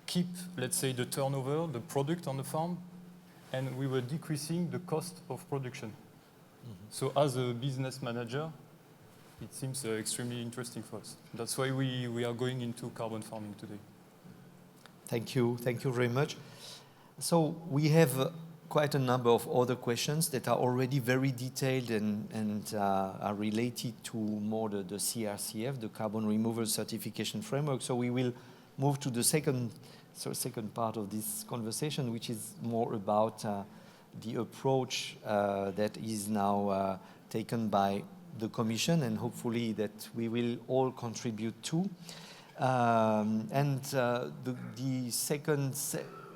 keep, let's say, the turnover, the product on the farm, and we were decreasing the cost of production. Mm-hmm. So as a business manager, it seems extremely interesting for us. That's why we are going into carbon farming today. Thank you very much. So we have quite a number of other questions that are already very detailed and are related to more the CRCF, the Carbon Removal Certification Framework. So we will move to the second part of this conversation, which is more about the approach that is now taken by the Commission, and hopefully that we will all contribute to. The second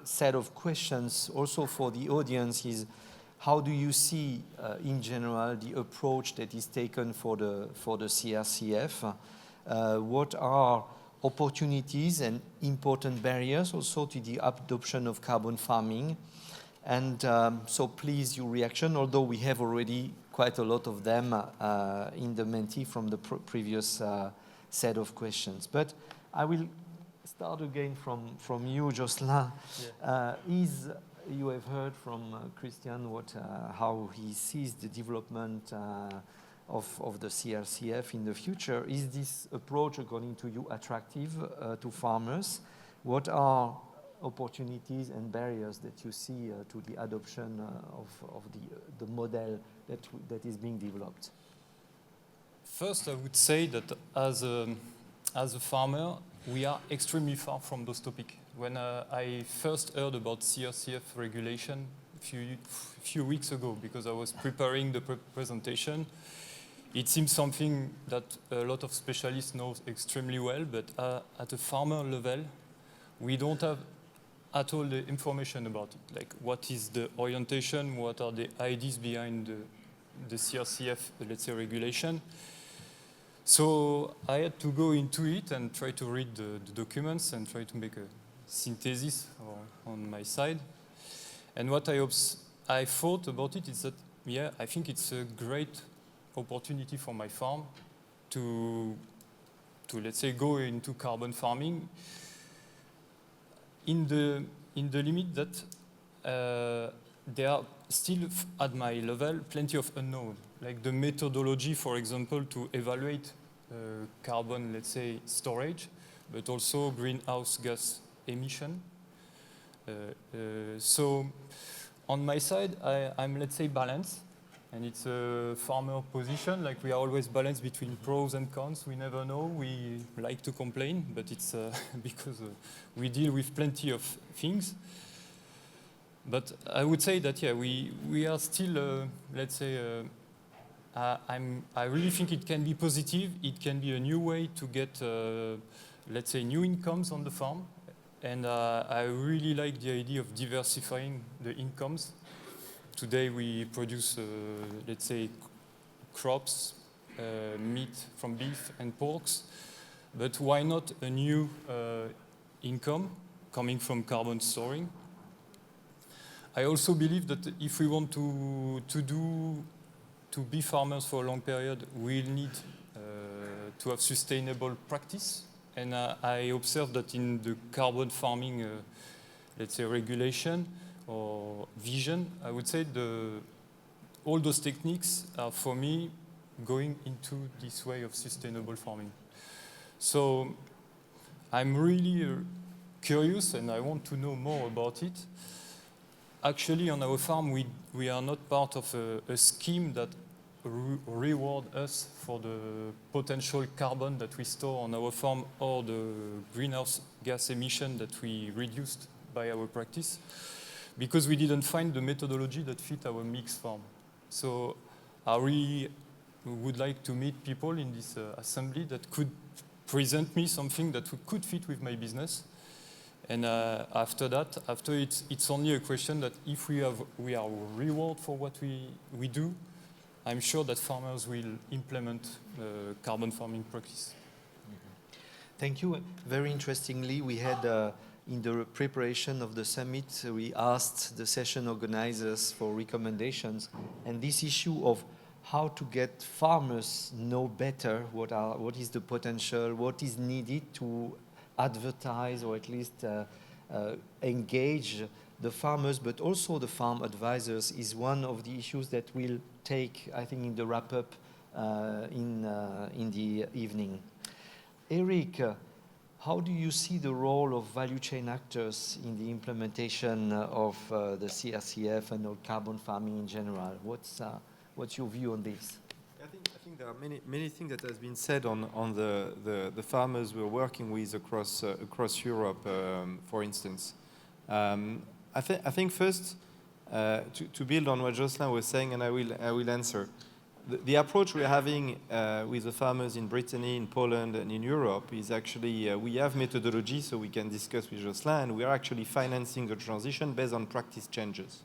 set of questions also for the audience is, how do you see in general the approach that is taken for the CRCF? What are opportunities and important barriers also to the adoption of carbon farming? And so please, your reaction, although we have already quite a lot of them in the Menti from the previous set of questions. But I will start again from you, Jocelyn. Yeah. You have heard from Christian how he sees the development of the CRCF in the future. Is this approach, according to you, attractive to farmers? What are opportunities and barriers that you see to the adoption of the model that is being developed? First, I would say that as a farmer, we are extremely far from those topics. When I first heard about CRCF regulation a few weeks ago, because I was preparing the presentation, it seems something that a lot of specialists know extremely well, but at a farmer level, we don't have at all the information about it. Like, what is the orientation? What are the ideas behind the CRCF, let's say, regulation? So I had to go into it and try to read the documents and try to make a synthesis on my side. And what I thought about it is that, yeah, I think it's a great opportunity for my farm to let's say, go into carbon farming in the limit that there are still, at my level, plenty of unknown. Like the methodology, for example, to evaluate carbon, let's say, storage, but also greenhouse gas emission. So on my side, I'm, let's say, balanced. And it's a farmer position, like we are always balanced between pros and cons. We never know. We like to complain, but it's because we deal with plenty of things. But I would say that, yeah, we are still, let's say, I really think it can be positive. It can be a new way to get, let's say, new incomes on the farm. And I really like the idea of diversifying the incomes. Today we produce, let's say, crops, meat from beef and porks, but why not a new income coming from carbon storing? I also believe that if we want to be farmers for a long period, we'll need to have sustainable practice. And I observe that in the carbon farming, let's say, regulation, or vision, I would say all those techniques are, for me, going into this way of sustainable farming. So I'm really curious and I want to know more about it. Actually, on our farm, we are not part of a scheme that reward us for the potential carbon that we store on our farm or the greenhouse gas emission that we reduced by our practice, because we didn't find the methodology that fit our mixed farm. So I really would like to meet people in this assembly that could present me something that could fit with my business. And after that, it's only a question that if we are reward for what we do, I'm sure that farmers will implement carbon farming practice. Thank you. Very interestingly, we had in the preparation of the summit, we asked the session organizers for recommendations, and this issue of how to get farmers know better what is the potential, what is needed to advertise or at least engage the farmers, but also the farm advisors, is one of the issues that we'll take, I think, in the wrap-up in the evening. Eric, how do you see the role of value chain actors in the implementation of the CRCF and of carbon farming in general? What's your view on this? I think there are many things that has been said on the farmers we're working with across Europe, for instance. I think first, to build on what Jocelyn was saying, and I will answer. The approach we're having with the farmers in Brittany, in Poland, and in Europe is actually, we have methodology, so we can discuss with Jocelyn. We are actually financing the transition based on practice changes.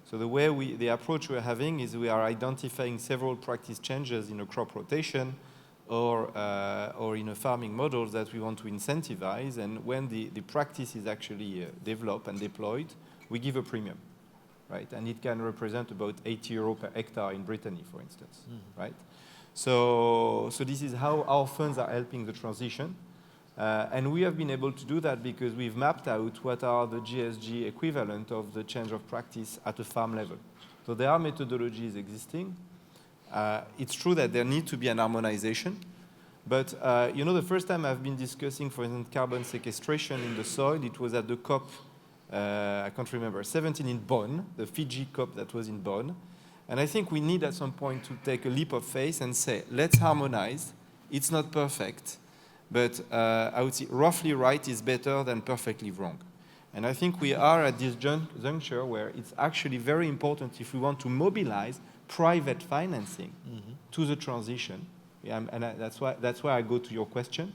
So the approach we're having is we are identifying several practice changes in a crop rotation or in a farming model that we want to incentivize, and when the practice is actually developed and deployed, we give a premium. Right, and it can represent about 80 euro per hectare in Brittany, for instance, right? So this is how our funds are helping the transition. And we have been able to do that because we've mapped out what are the GSG equivalent of the change of practice at a farm level. So there are methodologies existing. It's true that there needs to be an harmonization. But, the first time I've been discussing, for instance, carbon sequestration in the soil, it was at the COP, I can't remember, 17 in Bonn, the Fiji COP that was in Bonn. And I think we need at some point to take a leap of faith and say, let's harmonize. It's not perfect, but I would say roughly right is better than perfectly wrong. And I think we are at this juncture where it's actually very important, if we want to mobilize, private financing to the transition, that's why I go to your question,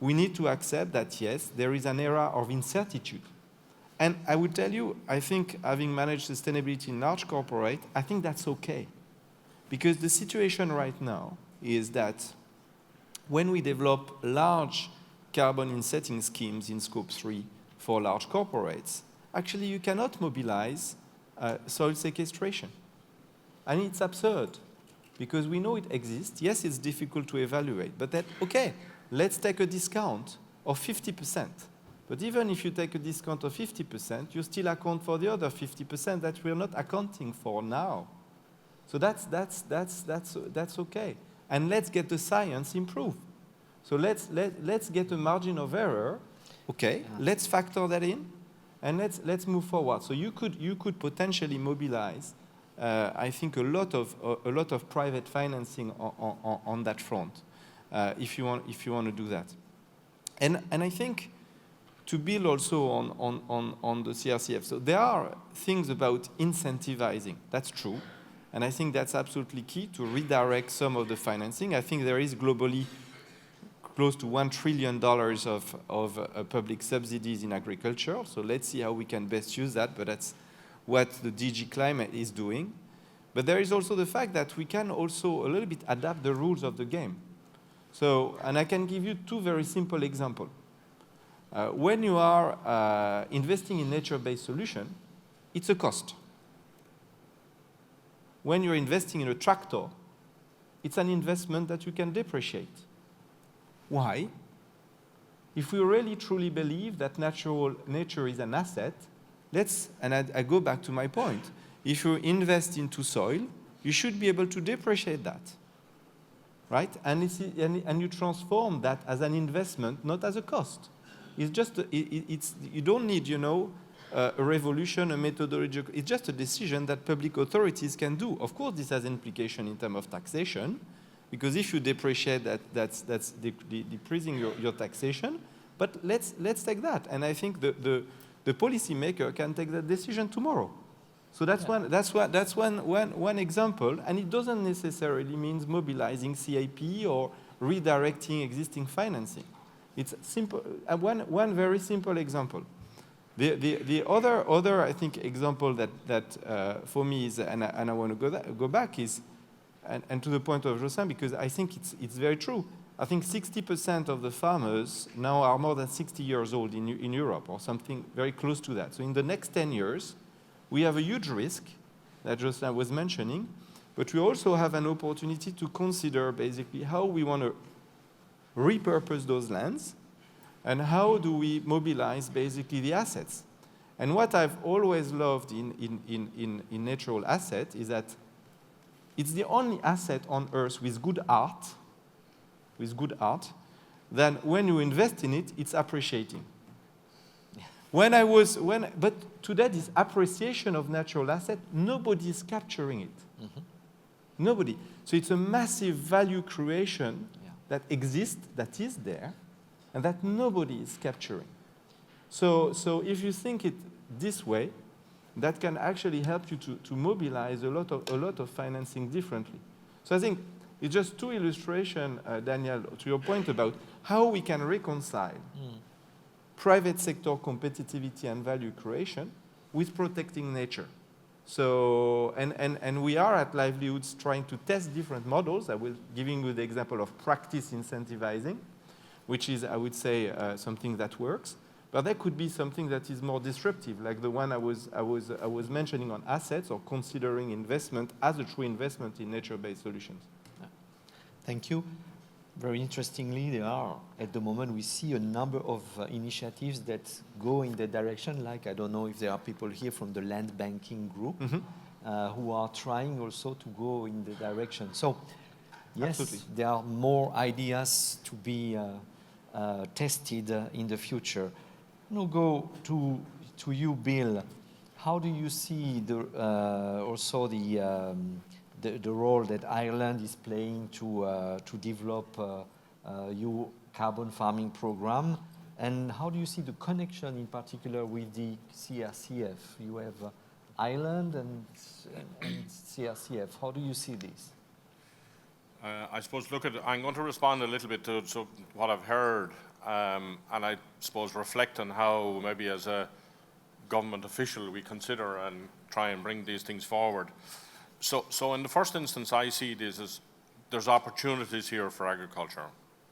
we need to accept that, yes, there is an era of incertitude. And I would tell you, I think having managed sustainability in large corporate, I think that's okay. Because the situation right now is that when we develop large carbon insetting schemes in Scope 3 for large corporates, actually you cannot mobilize soil sequestration. And it's absurd, because we know it exists. Yes, it's difficult to evaluate, but okay, let's take a discount of 50%. But even if you take a discount of 50%, you still account for the other 50% that we're not accounting for now. So that's okay. And let's get the science improved. So let's get a margin of error. Okay, let's factor that in, and let's move forward. So you could potentially mobilize, I think, a lot of private financing on that front, if you want to do that. And I think to build also on the CRCF. So there are things about incentivizing. That's true. And I think that's absolutely key to redirect some of the financing. I think there is globally close to $1 trillion of public subsidies in agriculture. So let's see how we can best use that. But that's what the DG Climate is doing. But there is also the fact that we can also a little bit adapt the rules of the game. So, and I can give you two very simple examples. When you are investing in nature-based solution, it's a cost. When you're investing in a tractor, it's an investment that you can depreciate. Why? If we really truly believe that nature is an asset, and I go back to my point, if you invest into soil, you should be able to depreciate that, right? And you transform that as an investment, not as a cost. It's just, you don't need, a revolution, a methodology. It's just a decision that public authorities can do. Of course, this has implication in terms of taxation, because if you depreciate that, that's decreasing your taxation. But let's take that, and I think the policymaker can take that decision tomorrow. So that's one example, and it doesn't necessarily mean mobilizing CIP or redirecting existing financing. It's simple. One very simple example. The other I think example that for me is, and I want to go back is, and to the point of Jocelyn, because I think it's very true. I think 60% of the farmers now are more than 60 years old in Europe, or something very close to that. So in the next 10 years, we have a huge risk that Jocelyn was mentioning, but we also have an opportunity to consider basically how we want to repurpose those lands, and how do we mobilize basically the assets. And what I've always loved in natural asset is that it's the only asset on earth with good art, then when you invest in it, it's appreciating. But today, this appreciation of natural asset, nobody is capturing it. Mm-hmm. Nobody. So it's a massive value creation that exists, that is there, and that nobody is capturing. So if you think it this way, that can actually help you to mobilize a lot of financing differently. So I think it's just two illustrations, Daniel, to your point about how we can reconcile private sector competitivity and value creation with protecting nature. So, and we are at Livelihoods trying to test different models. I will giving you the example of practice incentivizing, which is, I would say, something that works. But there could be something that is more disruptive, like the one I was mentioning on assets, or considering investment as a true investment in nature-based solutions. Thank you. Very interestingly, there are, at the moment, we see a number of initiatives that go in that direction, like, I don't know if there are people here from the land banking group who are trying also to go in the direction. So, yes, absolutely, there are more ideas to be tested in the future. Now go to you, Bill. How do you see also the role that Ireland is playing to develop your carbon farming program, and how do you see the connection in particular with the CRCF? You have Ireland and CRCF. How do you see this? I suppose, I'm going to respond a little bit to what I've heard, and I suppose reflect on how maybe as a government official we consider and try and bring these things forward. So in the first instance, I see this as there's opportunities here for agriculture,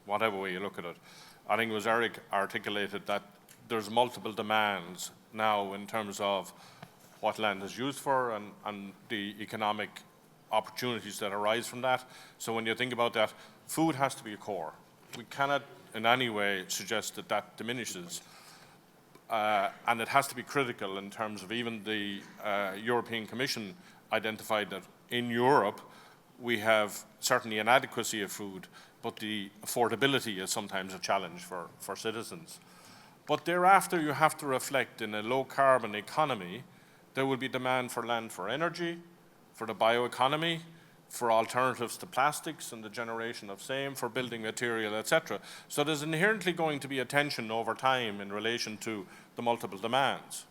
whatever way you look at it. I think it was Eric articulated that there's multiple demands now in terms of what land is used for and the economic opportunities that arise from that. So when you think about that, food has to be a core. We cannot in any way suggest that that diminishes. And it has to be critical in terms of even the European Commission identified that in Europe we have certainly an adequacy of food, but the affordability is sometimes a challenge for citizens. But thereafter you have to reflect in a low carbon economy, there will be demand for land for energy, for the bioeconomy, for alternatives to plastics and the generation of same, for building material, etc. So there's inherently going to be a tension over time in relation to the multiple demands.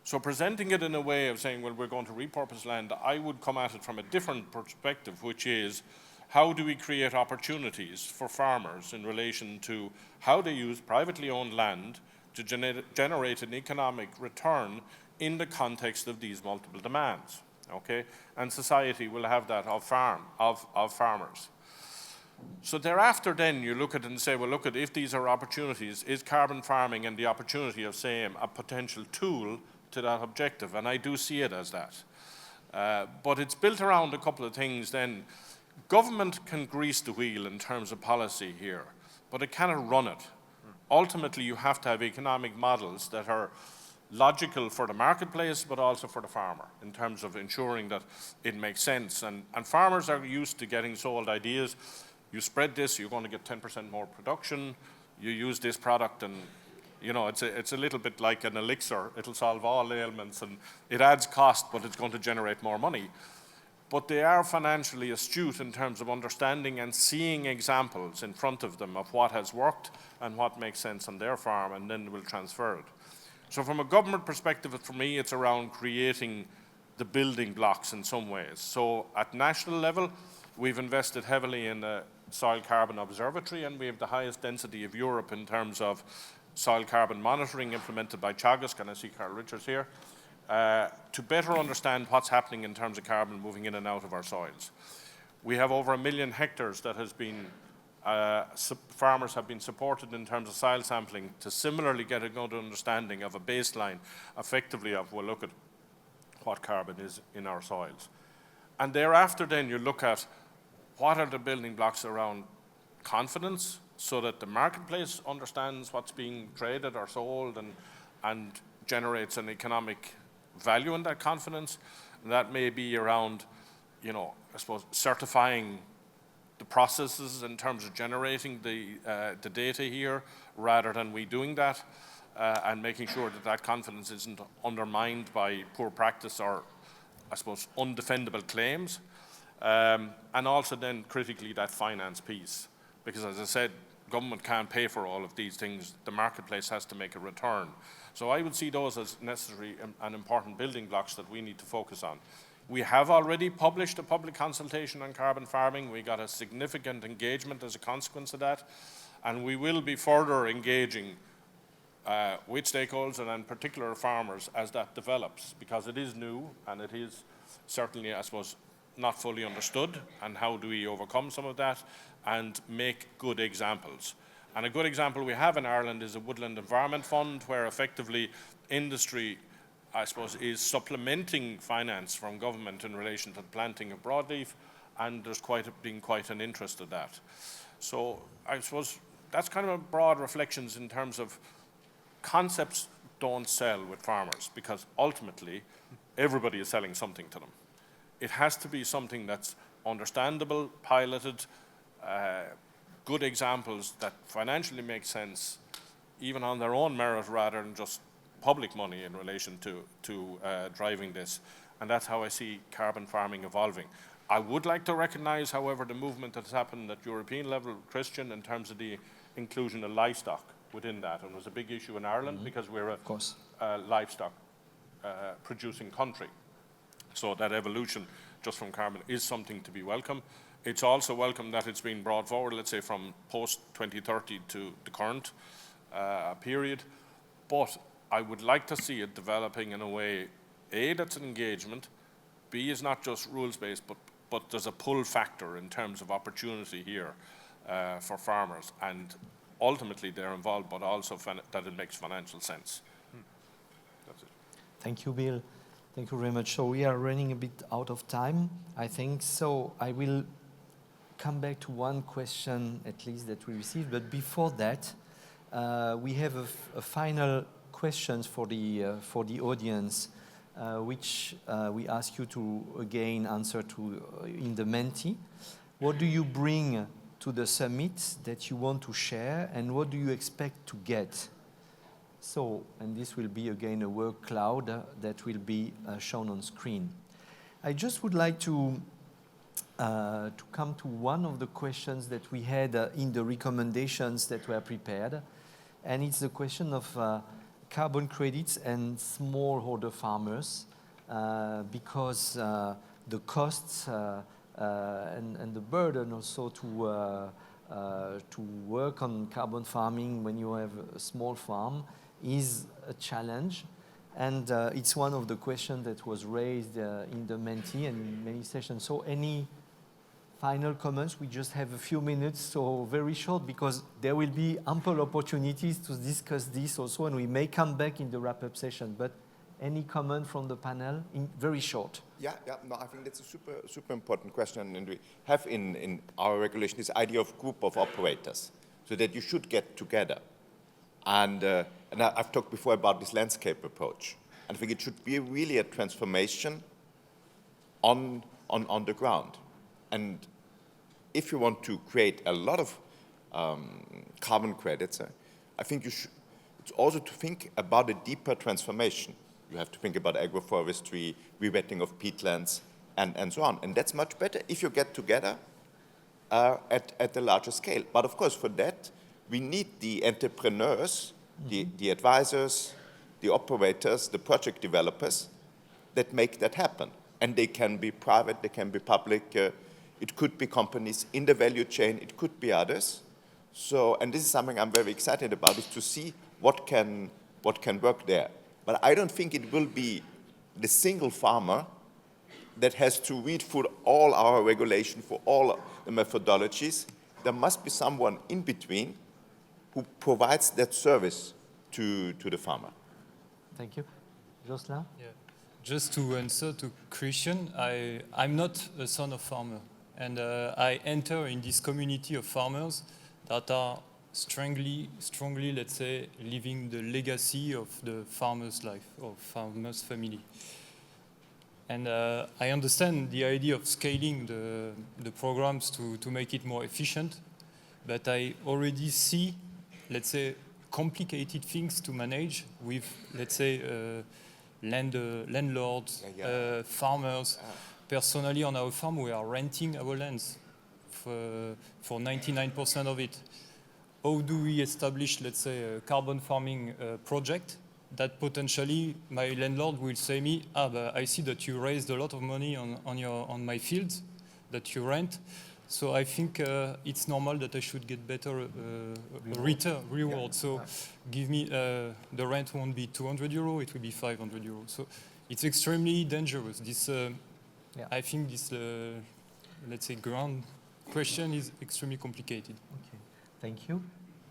So presenting it in a way of saying, well, we're going to repurpose land, I would come at it from a different perspective, which is how do we create opportunities for farmers in relation to how they use privately owned land to generate an economic return in the context of these multiple demands, okay? And society will have that of farmers. So thereafter then you look at it and say, well, look at if these are opportunities, is carbon farming and the opportunity of same a potential tool to that objective? And I do see it as that. But it's built around a couple of things then. Government can grease the wheel in terms of policy here, but it cannot run it. Ultimately, you have to have economic models that are logical for the marketplace, but also for the farmer in terms of ensuring that it makes sense. And farmers are used to getting sold ideas. You spread this, you're going to get 10% more production. You use this product and, you know, it's a little bit like an elixir. It'll solve all ailments and it adds cost, but it's going to generate more money. But they are financially astute in terms of understanding and seeing examples in front of them of what has worked and what makes sense on their farm, and then will transfer it. So from a government perspective, for me, it's around creating the building blocks in some ways. So at national level, we've invested heavily in the soil carbon observatory, and we have the highest density of Europe in terms of soil carbon monitoring implemented by Teagasc, and I see Carl Richards here, to better understand what's happening in terms of carbon moving in and out of our soils. We have over 1 million hectares that has been, farmers have been supported in terms of soil sampling to similarly get a good understanding of a baseline effectively of, well, look at what carbon is in our soils. And thereafter then you look at what are the building blocks around confidence so that the marketplace understands what's being traded or sold and generates an economic value in that confidence. And that may be around, you know, I suppose certifying the processes in terms of generating the data here rather than we doing that and making sure that that confidence isn't undermined by poor practice or, I suppose, undefendable claims. And also then critically that finance piece, because as I said, government can't pay for all of these things. The marketplace has to make a return. So I would see those as necessary and important building blocks that we need to focus on. We have already published a public consultation on carbon farming. We got a significant engagement as a consequence of that. And we will be further engaging with stakeholders and in particular farmers as that develops, because it is new and it is certainly, I suppose, not fully understood. And how do we overcome some of that and make good examples? And a good example we have in Ireland is a Woodland Environment Fund, where effectively industry, I suppose, is supplementing finance from government in relation to the planting of broadleaf, and there's been quite an interest in that. So I suppose that's kind of a broad reflections in terms of concepts don't sell with farmers, because ultimately everybody is selling something to them. It has to be something that's understandable, piloted, good examples that financially make sense, even on their own merit rather than just public money in relation to driving this. And that's how I see carbon farming evolving. I would like to recognize, however, the movement that's happened at European level, Christian, in terms of the inclusion of livestock within that. And it was a big issue in Ireland because we're a livestock producing country. So that evolution just from carbon is something to be welcome. It's also welcome that it's been brought forward, let's say, from post-2030 to the current period. But I would like to see it developing in a way, A, that's an engagement, B, is not just rules-based, but there's a pull factor in terms of opportunity here for farmers. And ultimately, they're involved, but also that it makes financial sense. That's it. Thank you, Bill. Thank you very much. So we are running a bit out of time, I think. So I will come back to one question, at least, that we received. But before that, we have a final questions for the audience, which we ask you to, again, answer to in the Menti. What do you bring to the summit that you want to share, and what do you expect to get? So, and this will be again a word cloud that will be shown on screen. I just would like to come to one of the questions that we had in the recommendations that were prepared, and it's the question of carbon credits and smallholder farmers, because the costs and the burden also to work on carbon farming when you have a small farm is a challenge, and it's one of the questions that was raised in the Menti and in many sessions. So any final comments? We just have a few minutes, so very short, because there will be ample opportunities to discuss this also, and we may come back in the wrap-up session. But any comment from the panel? Very short. Yeah, no, I think that's a super important question, and we have in our regulation this idea of group of operators, so that you should get together. And I've talked before about this landscape approach. And I think it should be really a transformation on the ground. And if you want to create a lot of carbon credits, I think you should it's also to think about a deeper transformation. You have to think about agroforestry, rewetting of peatlands, and so on. And that's much better if you get together at a larger scale. But of course, for that, we need the entrepreneurs, the advisors, the operators, the project developers that make that happen. And they can be private, they can be public. It could be companies in the value chain, it could be others. So, and this is something I'm very excited about, is to see what can work there. But I don't think it will be the single farmer that has to read through all our regulation for all the methodologies. There must be someone in between who provides that service to the farmer. Thank you. Jocelyn? Yeah. Just to answer to Christian, I'm not a son of farmer. And I enter in this community of farmers that are strongly, let's say, living the legacy of the farmer's life, or farmer's family. And I understand the idea of scaling the programs to make it more efficient, but I already see, let's say, complicated things to manage with, let's say, landlords, farmers. Personally, on our farm, we are renting our lands for 99% of it. How do we establish, let's say, a carbon farming project that potentially my landlord will say me, but I see that you raised a lot of money on my fields that you rent. So I think it's normal that I should get better reward. So give me, the rent won't be 200 euro, it will be 500 euro. So it's extremely dangerous. This, I think this, let's say, ground question is extremely complicated. Okay, thank you.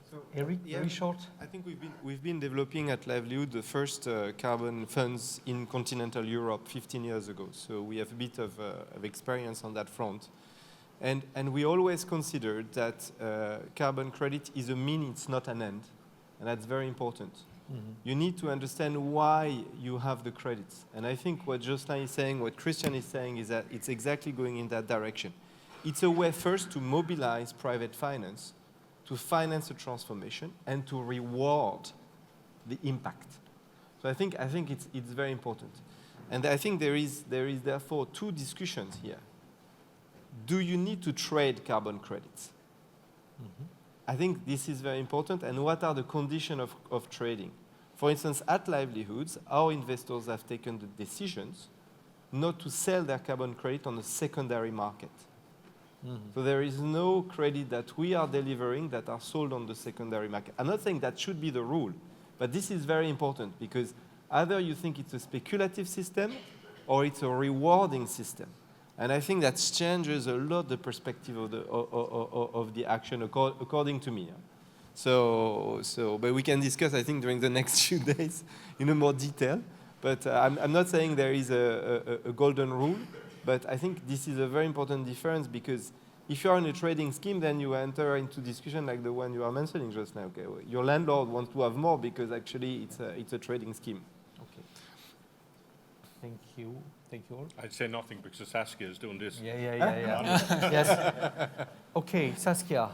So, Eric, very short. I think we've been developing at Livelihood the first carbon funds in continental Europe 15 years ago. So we have a bit of experience on that front. And we always considered that carbon credit is a mean, it's not an end. And that's very important. Mm-hmm. You need to understand why you have the credits. And I think what Jocelyn is saying, what Christian is saying, is that it's exactly going in that direction. It's a way first to mobilize private finance, to finance a transformation, and to reward the impact. So I think it's very important. And I think there is therefore two discussions here. Do you need to trade carbon credits? Mm-hmm. I think this is very important. And what are the conditions of trading? For instance, at Livelihoods, our investors have taken the decisions not to sell their carbon credit on the secondary market. So there is no credit that we are delivering that are sold on the secondary market. I'm not saying that should be the rule, but this is very important because either you think it's a speculative system or it's a rewarding system. And I think that changes a lot the perspective of the action according to me. But we can discuss, I think, during the next few days in a more detail. But I'm not saying there is a golden rule, but I think this is a very important difference because if you are in a trading scheme, then you enter into discussion like the one you are mentioning just now. Okay, your landlord wants to have more because actually it's a trading scheme. Okay. Thank you. Thank you all. I'd say nothing because Saskia is doing this. Yeah. Yes. Okay, Saskia.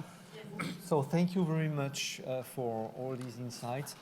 So thank you very much for all these insights.